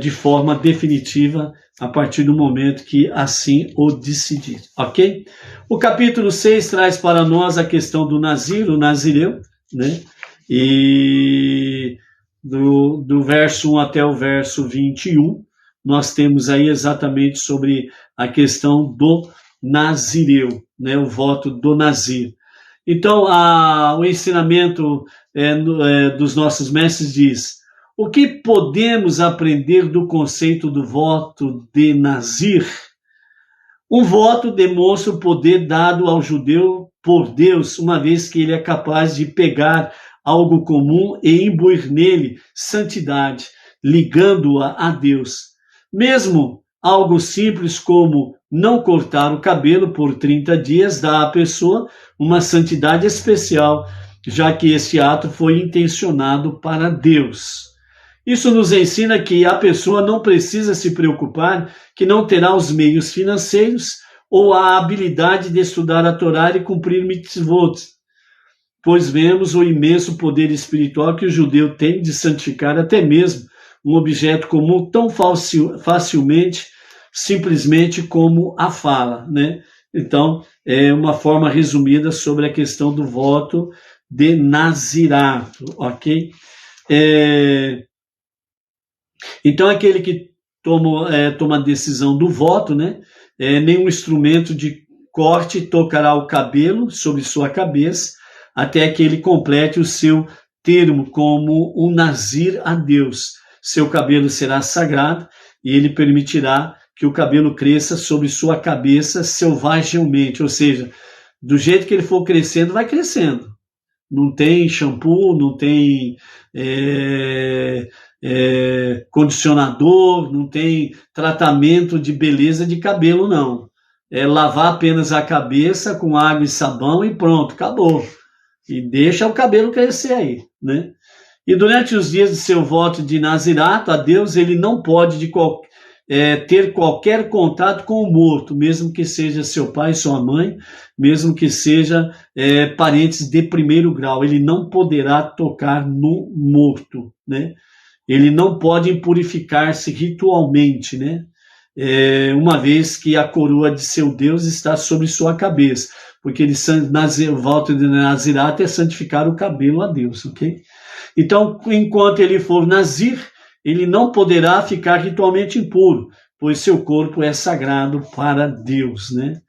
Speaker 1: de forma definitiva a partir do momento que assim o decidir, ok? O capítulo 6 traz para nós a questão do Nazir, o Nazireu, né? E do verso 1 até o verso 21, nós temos aí exatamente sobre a questão do Nazireu, né? O voto do Nazir. Então, o ensinamento dos nossos mestres diz, o que podemos aprender do conceito do voto de Nazir? Um voto demonstra o poder dado ao judeu por Deus, uma vez que ele é capaz de pegar algo comum e imbuir nele santidade, ligando-a a Deus. Mesmo Algo simples como não cortar o cabelo por 30 dias dá à pessoa uma santidade especial, já que esse ato foi intencionado para Deus. Isso nos ensina que a pessoa não precisa se preocupar que não terá os meios financeiros ou a habilidade de estudar a Torá e cumprir mitzvot, pois vemos o imenso poder espiritual que o judeu tem de santificar até mesmo um objeto comum tão facilmente, simplesmente como a fala, né? Então, é uma forma resumida sobre a questão do voto de Nazirato, ok? Então, aquele que toma a decisão do voto, né? Nenhum instrumento de corte tocará o cabelo sobre sua cabeça, até que ele complete o seu termo como um nazir a Deus. Seu cabelo será sagrado e ele permitirá que o cabelo cresça sobre sua cabeça selvagemmente, ou seja, do jeito que ele for crescendo, vai crescendo. Não tem shampoo, não tem condicionador, não tem tratamento de beleza de cabelo, não. É lavar apenas a cabeça com água e sabão e pronto, acabou. E deixa o cabelo crescer aí, né? E durante os dias de seu voto de Nazirato a Deus, ele não pode ter qualquer contato com o morto, mesmo que seja seu pai, sua mãe, mesmo que seja parentes de primeiro grau. Ele não poderá tocar no morto, né? Ele não pode impurificar-se ritualmente, né? Uma vez que a coroa de seu Deus está sobre sua cabeça, porque o voto de Nazirato é santificar o cabelo a Deus, ok? Então, enquanto ele for Nazir, ele não poderá ficar ritualmente impuro, pois seu corpo é sagrado para Deus, né?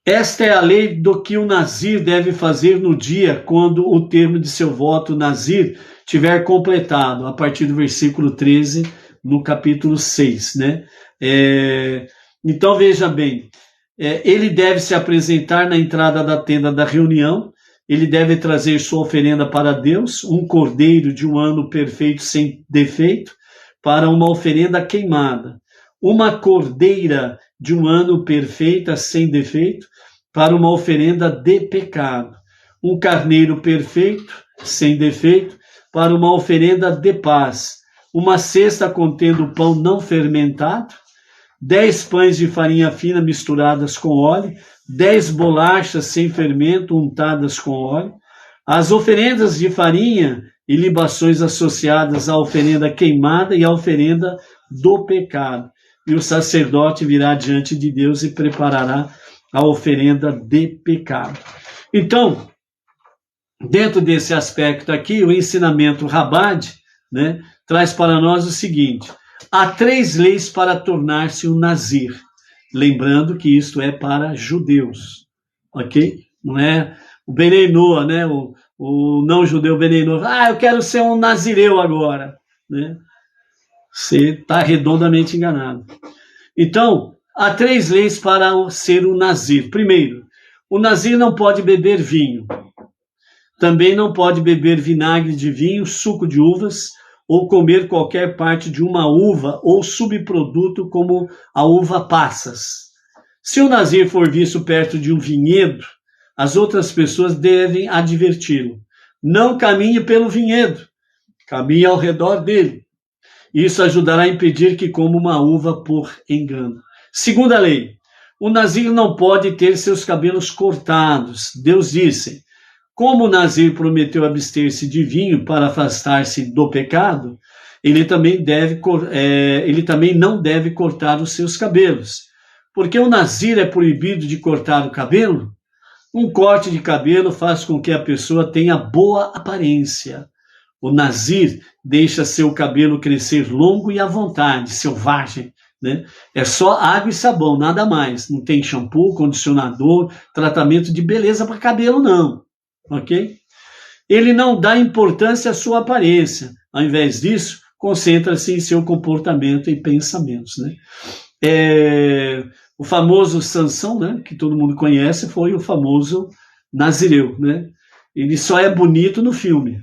Speaker 1: Esta é a lei do que o Nazir deve fazer no dia quando o termo de seu voto Nazir tiver completado, a partir do versículo 13, no capítulo 6, né? Então, veja bem, ele deve se apresentar na entrada da tenda da reunião, ele deve trazer sua oferenda para Deus, um cordeiro de um ano perfeito sem defeito, para uma oferenda queimada, uma cordeira de um ano perfeita sem defeito, para uma oferenda de pecado, um carneiro perfeito sem defeito, para uma oferenda de paz, uma cesta contendo pão não fermentado, 10 pães de farinha fina misturadas com óleo, 10 bolachas sem fermento untadas com óleo, as oferendas de farinha e libações associadas à oferenda queimada e à oferenda do pecado. E o sacerdote virá diante de Deus e preparará a oferenda de pecado. Então, dentro desse aspecto aqui, o ensinamento Rabad, né, traz para nós o seguinte: há 3 leis para tornar-se um Nazir. Lembrando que isto é para judeus, ok? Não é o Benei Noa, né? O não-judeu Benei Noa. Eu quero ser um nazireu agora, né? Você está redondamente enganado. Então, há 3 leis para ser um Nazir. Primeiro, o Nazir não pode beber vinho. Também não pode beber vinagre de vinho, suco de uvas, ou comer qualquer parte de uma uva ou subproduto como a uva passas. Se o Nazir for visto perto de um vinhedo, as outras pessoas devem adverti-lo. Não caminhe pelo vinhedo, caminhe ao redor dele. Isso ajudará a impedir que coma uma uva por engano. Segunda lei, o Nazir não pode ter seus cabelos cortados. Deus disse: como o Nazir prometeu abster-se de vinho para afastar-se do pecado, ele também não deve cortar os seus cabelos. Porque o Nazir é proibido de cortar o cabelo? Um corte de cabelo faz com que a pessoa tenha boa aparência. O Nazir deixa seu cabelo crescer longo e à vontade, selvagem, né? É só água e sabão, nada mais. Não tem shampoo, condicionador, tratamento de beleza para cabelo, não. Ok? Ele não dá importância à sua aparência. Ao invés disso, concentra-se em seu comportamento e pensamentos, né? O famoso Sansão, né, que todo mundo conhece, foi o famoso Nazireu, né? Ele só é bonito no filme.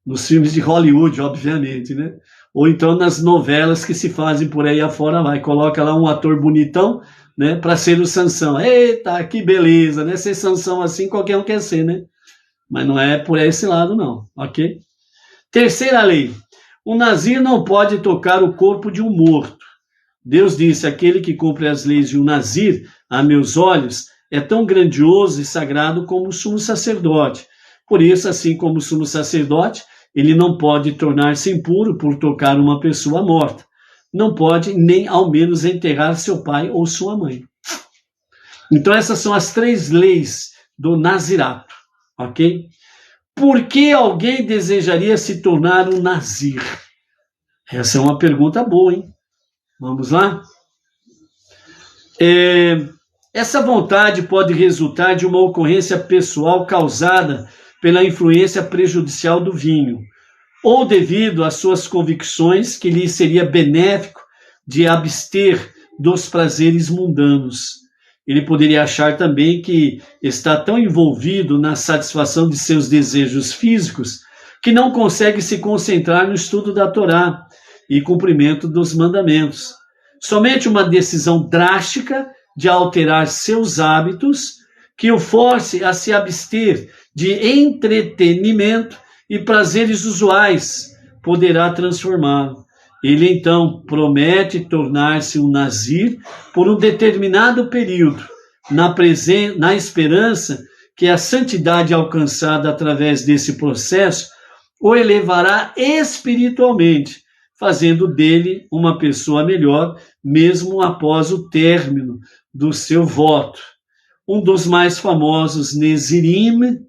Speaker 1: Nos filmes de Hollywood, obviamente, né? ou então nas novelas que se fazem por aí afora, vai, coloca lá um ator bonitão, né, para ser o Sansão. Eita, que beleza, né? Ser Sansão assim, qualquer um quer ser, né? Mas não é por esse lado, não, ok? Terceira lei. O nazir não pode tocar o corpo de um morto. Deus disse, aquele que cumpre as leis de um nazir, a meus olhos, é tão grandioso e sagrado como o sumo sacerdote. Por isso, assim como o sumo sacerdote, ele não pode tornar-se impuro por tocar uma pessoa morta. Não pode nem ao menos enterrar seu pai ou sua mãe. Então essas são as 3 leis do nazirato, ok? Por que alguém desejaria se tornar um nazir? Essa é uma pergunta boa, hein? Vamos lá? Essa vontade pode resultar de uma ocorrência pessoal causada pela influência prejudicial do vinho, ou devido às suas convicções que lhe seria benéfico de abster dos prazeres mundanos. Ele poderia achar também que está tão envolvido na satisfação de seus desejos físicos que não consegue se concentrar no estudo da Torá e cumprimento dos mandamentos. Somente uma decisão drástica de alterar seus hábitos que o force a se abster de entretenimento e prazeres usuais poderá transformá-lo. Ele então promete tornar-se um nazir por um determinado período, na esperança que a santidade alcançada através desse processo o elevará espiritualmente, fazendo dele uma pessoa melhor, mesmo após o término do seu voto. Um dos mais famosos Nezirim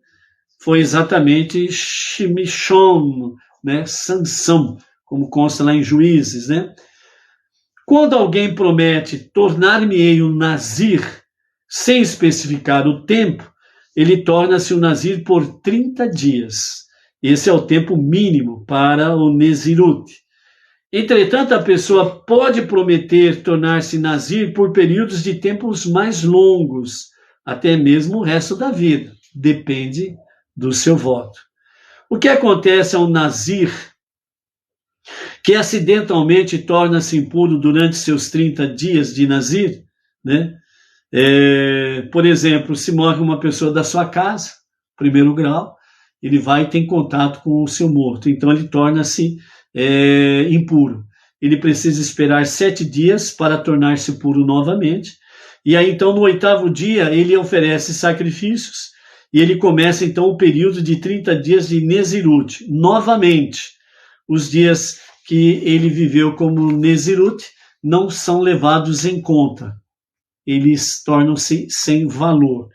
Speaker 1: foi exatamente Shimshon, né? Sansão, como consta lá em Juízes, né? Quando alguém promete tornar-me-ei um nazir, sem especificar o tempo, ele torna-se um nazir por 30 dias. Esse é o tempo mínimo para o Nezirut. Entretanto, a pessoa pode prometer tornar-se nazir por períodos de tempos mais longos, até mesmo o resto da vida. Depende do seu voto. O que acontece a um nazir que acidentalmente torna-se impuro durante seus 30 dias de nazir, né? Por exemplo, se morre uma pessoa da sua casa, primeiro grau, ele vai e tem contato com o seu morto, então ele torna-se impuro. Ele precisa esperar 7 dias para tornar-se puro novamente, e aí então no 8º dia ele oferece sacrifícios, e ele começa então o período de 30 dias de Nezirut. Novamente, os dias que ele viveu como Nezirut não são levados em conta, eles tornam-se sem valor.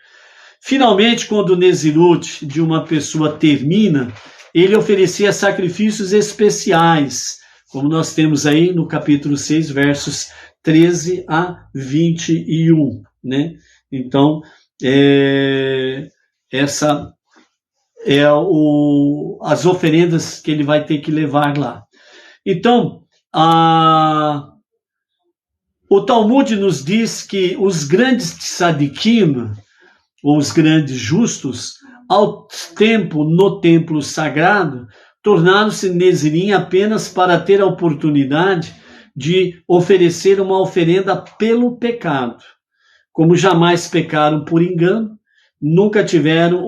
Speaker 1: Finalmente, quando o Nezirut de uma pessoa termina, ele oferecia sacrifícios especiais, como nós temos aí no capítulo 6, versos 13 a 21, né? Então, essa é as oferendas que ele vai ter que levar lá. Então, o Talmud nos diz que os grandes tzadikim, ou os grandes justos, no templo sagrado, tornaram-se Nezirim apenas para ter a oportunidade de oferecer uma oferenda pelo pecado. Como jamais pecaram por engano, nunca tiveram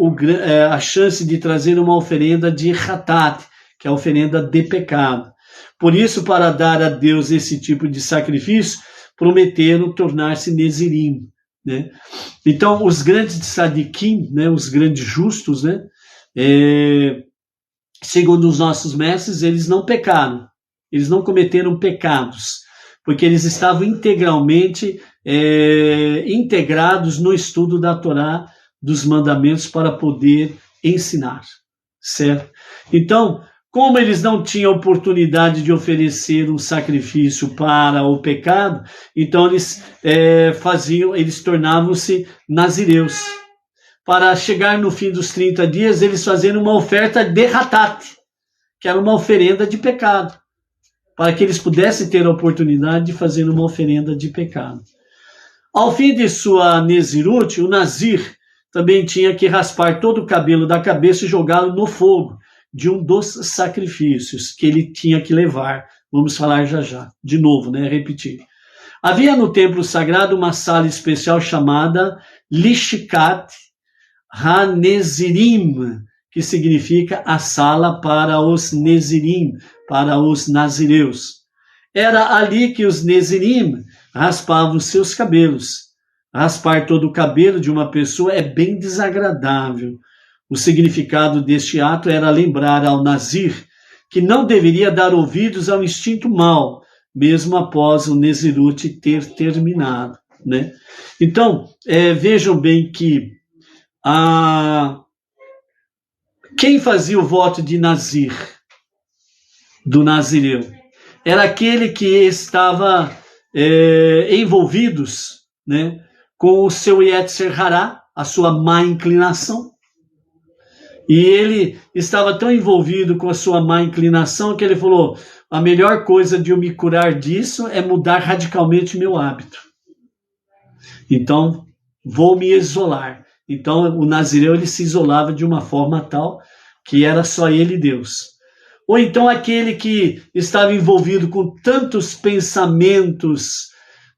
Speaker 1: a chance de trazer uma oferenda de hatat, que é a oferenda de pecado. Por isso, para dar a Deus esse tipo de sacrifício, prometeram tornar-se Nezirim, né? Então, os grandes tzadikim, né, os grandes justos, né, segundo os nossos mestres, eles não pecaram, eles não cometeram pecados, porque eles estavam integralmente integrados no estudo da Torá, dos mandamentos, para poder ensinar, certo? Então, como eles não tinham oportunidade de oferecer um sacrifício para o pecado, então eles tornavam-se nazireus. Para chegar no fim dos 30 dias, eles faziam uma oferta de hatat, que era uma oferenda de pecado, para que eles pudessem ter a oportunidade de fazer uma oferenda de pecado. Ao fim de sua Nezirut, o nazir também tinha que raspar todo o cabelo da cabeça e jogá-lo no fogo de um dos sacrifícios que ele tinha que levar Vamos falar já já. De novo, né? Repetir. Havia no templo sagrado uma sala especial chamada Lishkat HaNezirim, que significa a sala para os Nezirim, para os nazireus. Era ali que os Nezirim raspavam seus cabelos. Raspar todo o cabelo de uma pessoa é bem desagradável. O significado deste ato era lembrar ao Nazir que não deveria dar ouvidos ao instinto mau, mesmo após o Nezirut ter terminado, né? Então, vejam bem que quem fazia o voto de Nazir, do Nazireu, era aquele que estava envolvidos, né, com o seu Yetzer Hará, a sua má inclinação. E ele estava tão envolvido com a sua má inclinação que ele falou: a melhor coisa de eu me curar disso é mudar radicalmente meu hábito. Então, vou me isolar. Então, o Nazireu ele se isolava de uma forma tal que era só ele e Deus. Ou então aquele que estava envolvido com tantos pensamentos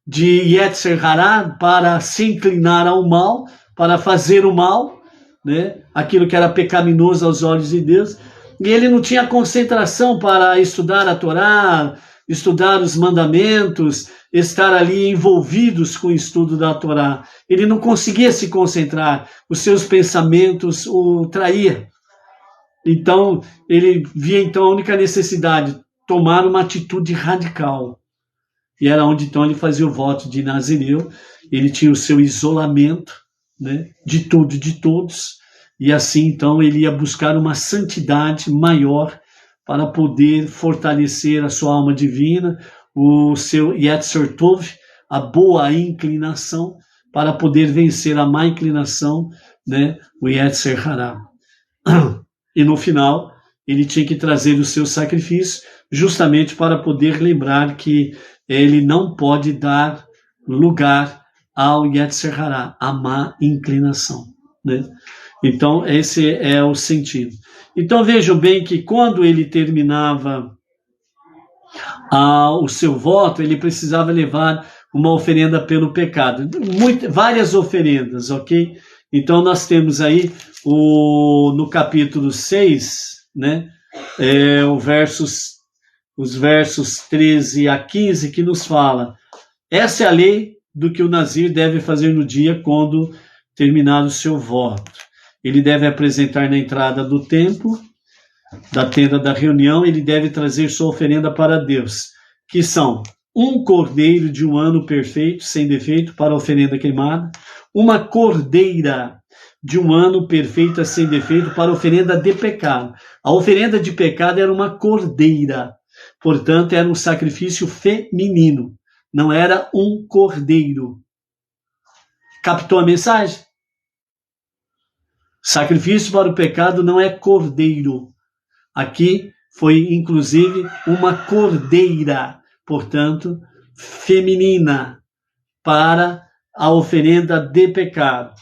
Speaker 1: de Yetzer Hará para se inclinar ao mal, para fazer o mal, né? Aquilo que era pecaminoso aos olhos de Deus, e ele não tinha concentração para estudar a Torá, estudar os mandamentos, estar ali envolvidos com o estudo da Torá. Ele não conseguia se concentrar, os seus pensamentos o traíam. Então, ele via então a única necessidade, tomar uma atitude radical. E era onde então ele fazia o voto de Nazireu, ele tinha o seu isolamento, né, de tudo e de todos, e assim então ele ia buscar uma santidade maior para poder fortalecer a sua alma divina, o seu Yetzer Tov, a boa inclinação, para poder vencer a má inclinação, né, o Yetzer Hará. E no final, ele tinha que trazer o seu sacrifício, justamente para poder lembrar que ele não pode dar lugar ao Yetzer Hará, a má inclinação, né? Então, esse é o sentido. Então, vejam bem que quando ele terminava o seu voto, ele precisava levar uma oferenda pelo pecado. Várias oferendas, ok? Então, nós temos aí no capítulo 6, né, os versos 13 a 15, que nos fala: essa é a lei do que o Nazir deve fazer no dia quando terminar o seu voto. Ele deve apresentar na entrada do templo, da tenda da reunião, ele deve trazer sua oferenda para Deus, que são um cordeiro de um ano perfeito, sem defeito, para a oferenda queimada, uma cordeira de um ano perfeita, sem defeito, para a oferenda de pecado. A oferenda de pecado era uma cordeira, portanto, era um sacrifício feminino, não era um cordeiro. Captou a mensagem? Sacrifício para o pecado não é cordeiro. Aqui foi, inclusive, uma cordeira, portanto, feminina, para a oferenda de pecado.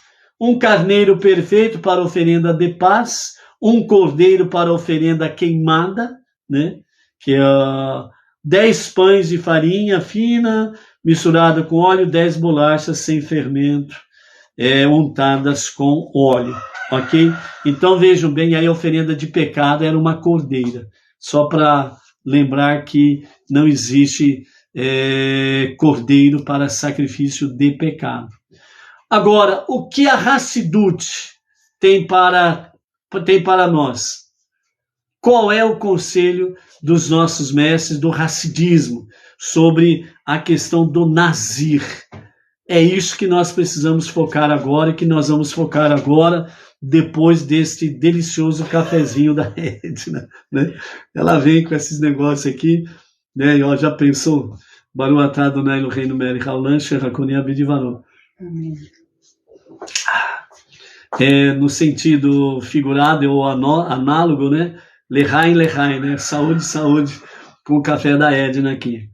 Speaker 1: Um carneiro perfeito para a oferenda de paz, um cordeiro para a oferenda queimada, né? Que é 10 pães de farinha fina, misturada com óleo, 10 bolachas sem fermento, untadas com óleo, ok? Então vejam bem, aí a oferenda de pecado era uma cordeira, só para lembrar que não existe cordeiro para sacrifício de pecado. Agora, o que a Hassidut tem para nós? Qual é o conselho dos nossos mestres do Hassidismo sobre a questão do Nazir? É isso que nós precisamos focar agora, e que nós vamos focar agora, depois deste delicioso cafezinho da Edna, né? Ela vem com esses negócios aqui, né? E ela já pensou, Baruch atah Adonai Eloheinu melech haolam sherakoni abid varo. No sentido figurado ou análogo, né? Lechaim, lechaim, né? Saúde, saúde, com o café da Edna aqui.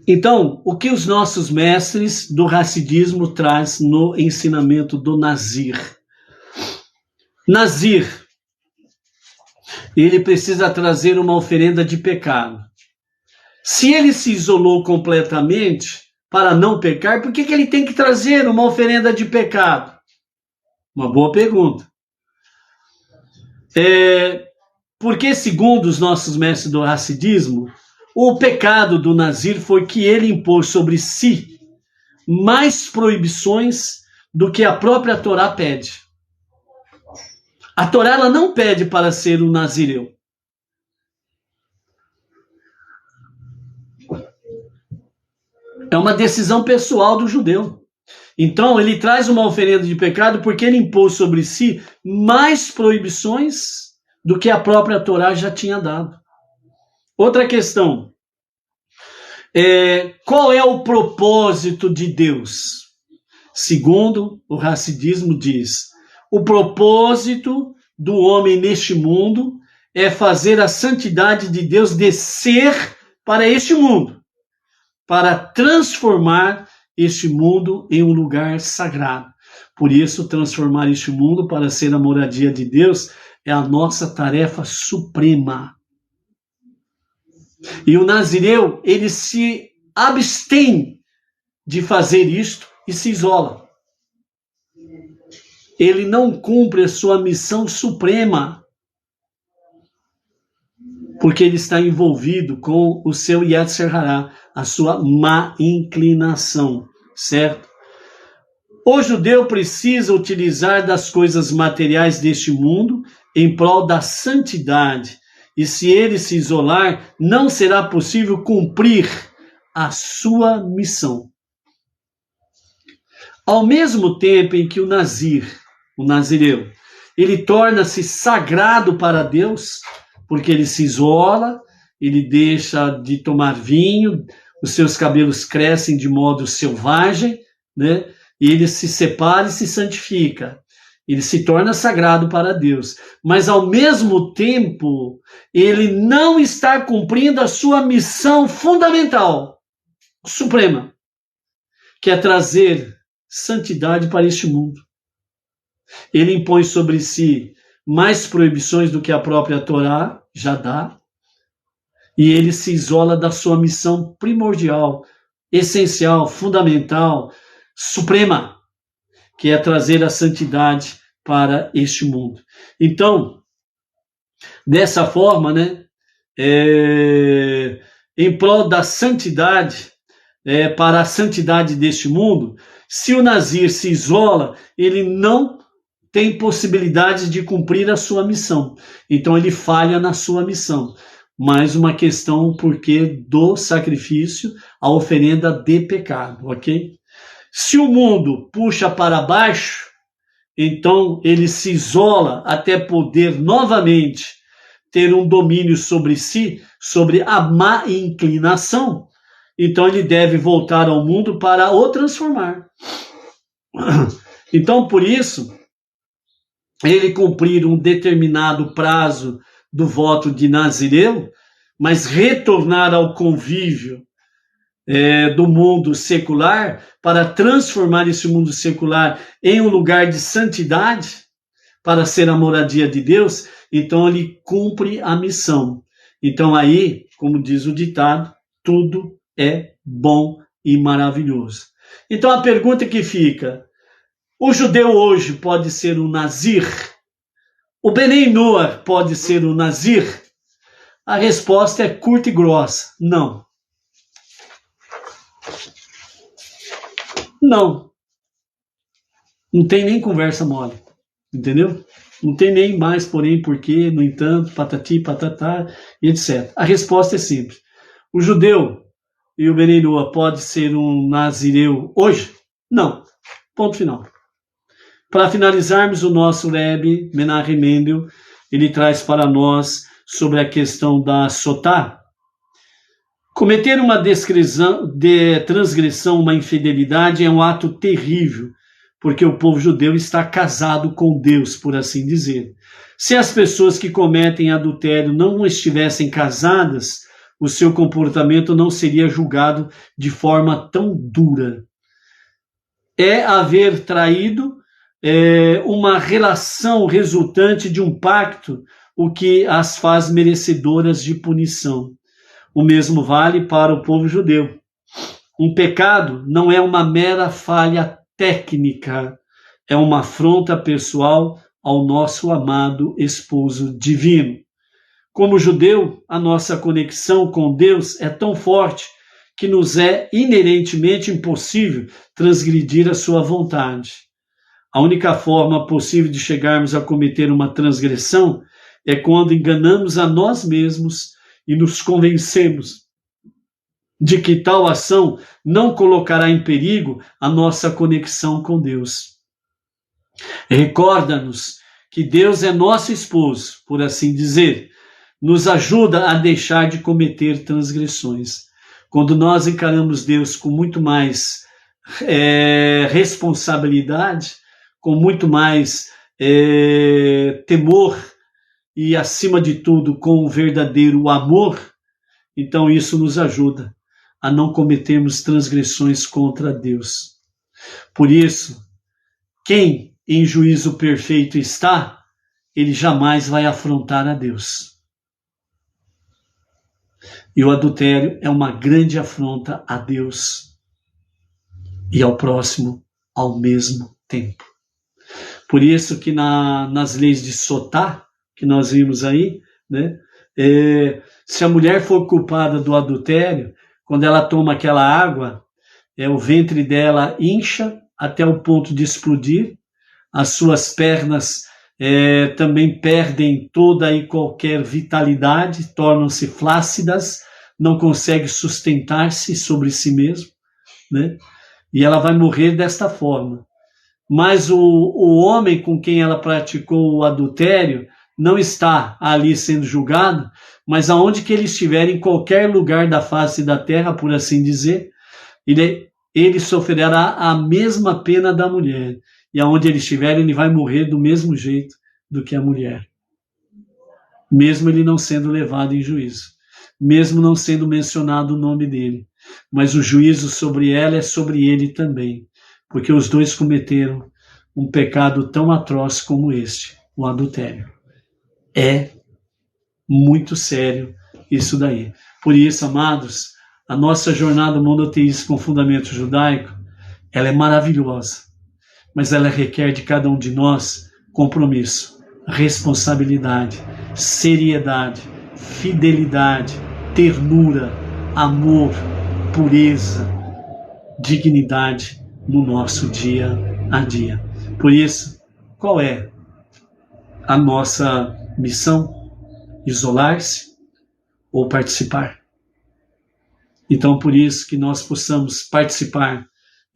Speaker 1: Então, o que os nossos mestres do Hassidismo traz no ensinamento do Nazir? Nazir ele precisa trazer uma oferenda de pecado. Se ele se isolou completamente para não pecar, por que ele tem que trazer uma oferenda de pecado? Uma boa pergunta. Porque, segundo os nossos mestres do hassidismo, o pecado do Nazir foi que ele impôs sobre si mais proibições do que a própria Torá pede. A Torá ela não pede para ser um nazireu. É uma decisão pessoal do judeu. Então, ele traz uma oferenda de pecado porque ele impôs sobre si mais proibições do que a própria Torá já tinha dado. Outra questão. Qual é o propósito de Deus? Segundo o hassidismo diz, o propósito do homem neste mundo é fazer a santidade de Deus descer para este mundo, para transformar este mundo em um lugar sagrado. Por isso, transformar este mundo para ser a moradia de Deus é a nossa tarefa suprema. E o nazireu, ele se abstém de fazer isto e se isola. Ele não cumpre a sua missão suprema, porque ele está envolvido com o seu Yetzer Hará, a sua má inclinação, certo? O judeu precisa utilizar das coisas materiais deste mundo em prol da santidade, e se ele se isolar, não será possível cumprir a sua missão. Ao mesmo tempo em que o nazireu, ele torna-se sagrado para Deus, porque ele se isola, ele deixa de tomar vinho, os seus cabelos crescem de modo selvagem, né? E ele se separa e se santifica. Ele se torna sagrado para Deus. Mas, ao mesmo tempo, ele não está cumprindo a sua missão fundamental, suprema, que é trazer santidade para este mundo. Ele impõe sobre si mais proibições do que a própria Torá já dá, e ele se isola da sua missão primordial, essencial, fundamental, suprema, que é trazer a santidade para este mundo. Então, dessa forma, né, em prol da santidade, para a santidade deste mundo, se o nazir se isola, ele não tem possibilidade de cumprir a sua missão. Então ele falha na sua missão. Mais uma questão porque do sacrifício, a oferenda de pecado, ok? Se o mundo puxa para baixo, então ele se isola até poder novamente ter um domínio sobre si, sobre a má inclinação. Então ele deve voltar ao mundo para o transformar. Então, por isso, ele cumprir um determinado prazo do voto de nazireu, mas retornar ao convívio do mundo secular, para transformar esse mundo secular em um lugar de santidade, para ser a moradia de Deus, então ele cumpre a missão. Então aí, como diz o ditado, tudo é bom e maravilhoso. Então a pergunta que fica, o judeu hoje pode ser um nazir? O Benei Noah pode ser um nazir? A resposta é curta e grossa, não. Não. Não tem nem conversa mole, entendeu? Não tem nem mais, porém, porquê, no entanto, patati, patatá, etc. A resposta é simples. O judeu e o Benei Noah pode ser um nazireu hoje? Não. Ponto final. Para finalizarmos, o nosso Rebbe Menachem Mendel, ele traz para nós sobre a questão da sotá. Cometer uma transgressão, uma infidelidade é um ato terrível, porque o povo judeu está casado com Deus, por assim dizer. Se as pessoas que cometem adultério não estivessem casadas, o seu comportamento não seria julgado de forma tão dura. É haver traído uma relação resultante de um pacto o que as faz merecedoras de punição. O mesmo vale para o povo judeu. Um pecado não é uma mera falha técnica, é uma afronta pessoal ao nosso amado esposo divino. Como judeu, a nossa conexão com Deus é tão forte que nos é inerentemente impossível transgredir a sua vontade. A única forma possível de chegarmos a cometer uma transgressão é quando enganamos a nós mesmos e nos convencemos de que tal ação não colocará em perigo a nossa conexão com Deus. Recorda-nos que Deus é nosso esposo, por assim dizer, nos ajuda a deixar de cometer transgressões. Quando nós encaramos Deus com muito mais responsabilidade, com muito mais temor e, acima de tudo, com o verdadeiro amor, então isso nos ajuda a não cometermos transgressões contra Deus. Por isso, quem em juízo perfeito está, ele jamais vai afrontar a Deus. E o adultério é uma grande afronta a Deus e ao próximo ao mesmo tempo. Por isso que nas leis de Sotá, que nós vimos aí, né, se a mulher for culpada do adultério, quando ela toma aquela água, o ventre dela incha até o ponto de explodir, as suas pernas também perdem toda e qualquer vitalidade, tornam-se flácidas, não consegue sustentar-se sobre si mesmo, né? E ela vai morrer desta forma. Mas o homem com quem ela praticou o adultério não está ali sendo julgado, mas aonde que ele estiver, em qualquer lugar da face da terra, por assim dizer, ele sofrerá a mesma pena da mulher. E aonde ele estiver, ele vai morrer do mesmo jeito do que a mulher. Mesmo ele não sendo levado em juízo. Mesmo não sendo mencionado o nome dele. Mas o juízo sobre ela é sobre ele também. Porque os dois cometeram um pecado tão atroz como este, o adultério. É muito sério isso daí. Por isso, amados, a nossa jornada monoteísta com fundamento judaico, ela é maravilhosa. Mas ela requer de cada um de nós compromisso, responsabilidade, seriedade, fidelidade, ternura, amor, pureza, dignidade no nosso dia a dia. Por isso, qual é a nossa missão? Isolar-se ou participar? Então, por isso que nós possamos participar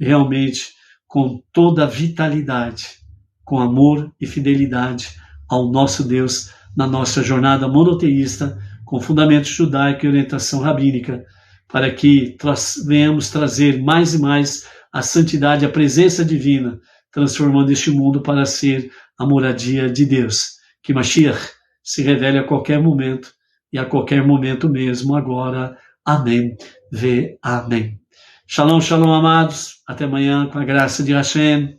Speaker 1: realmente com toda a vitalidade, com amor e fidelidade ao nosso Deus, na nossa jornada monoteísta, com fundamento judaico e orientação rabínica, para que venhamos trazer mais e mais a santidade, a presença divina, transformando este mundo para ser a moradia de Deus. Que Mashiach se revele a qualquer momento, e a qualquer momento mesmo agora. Amém. Amém. Shalom, shalom, amados. Até amanhã, com a graça de Hashem.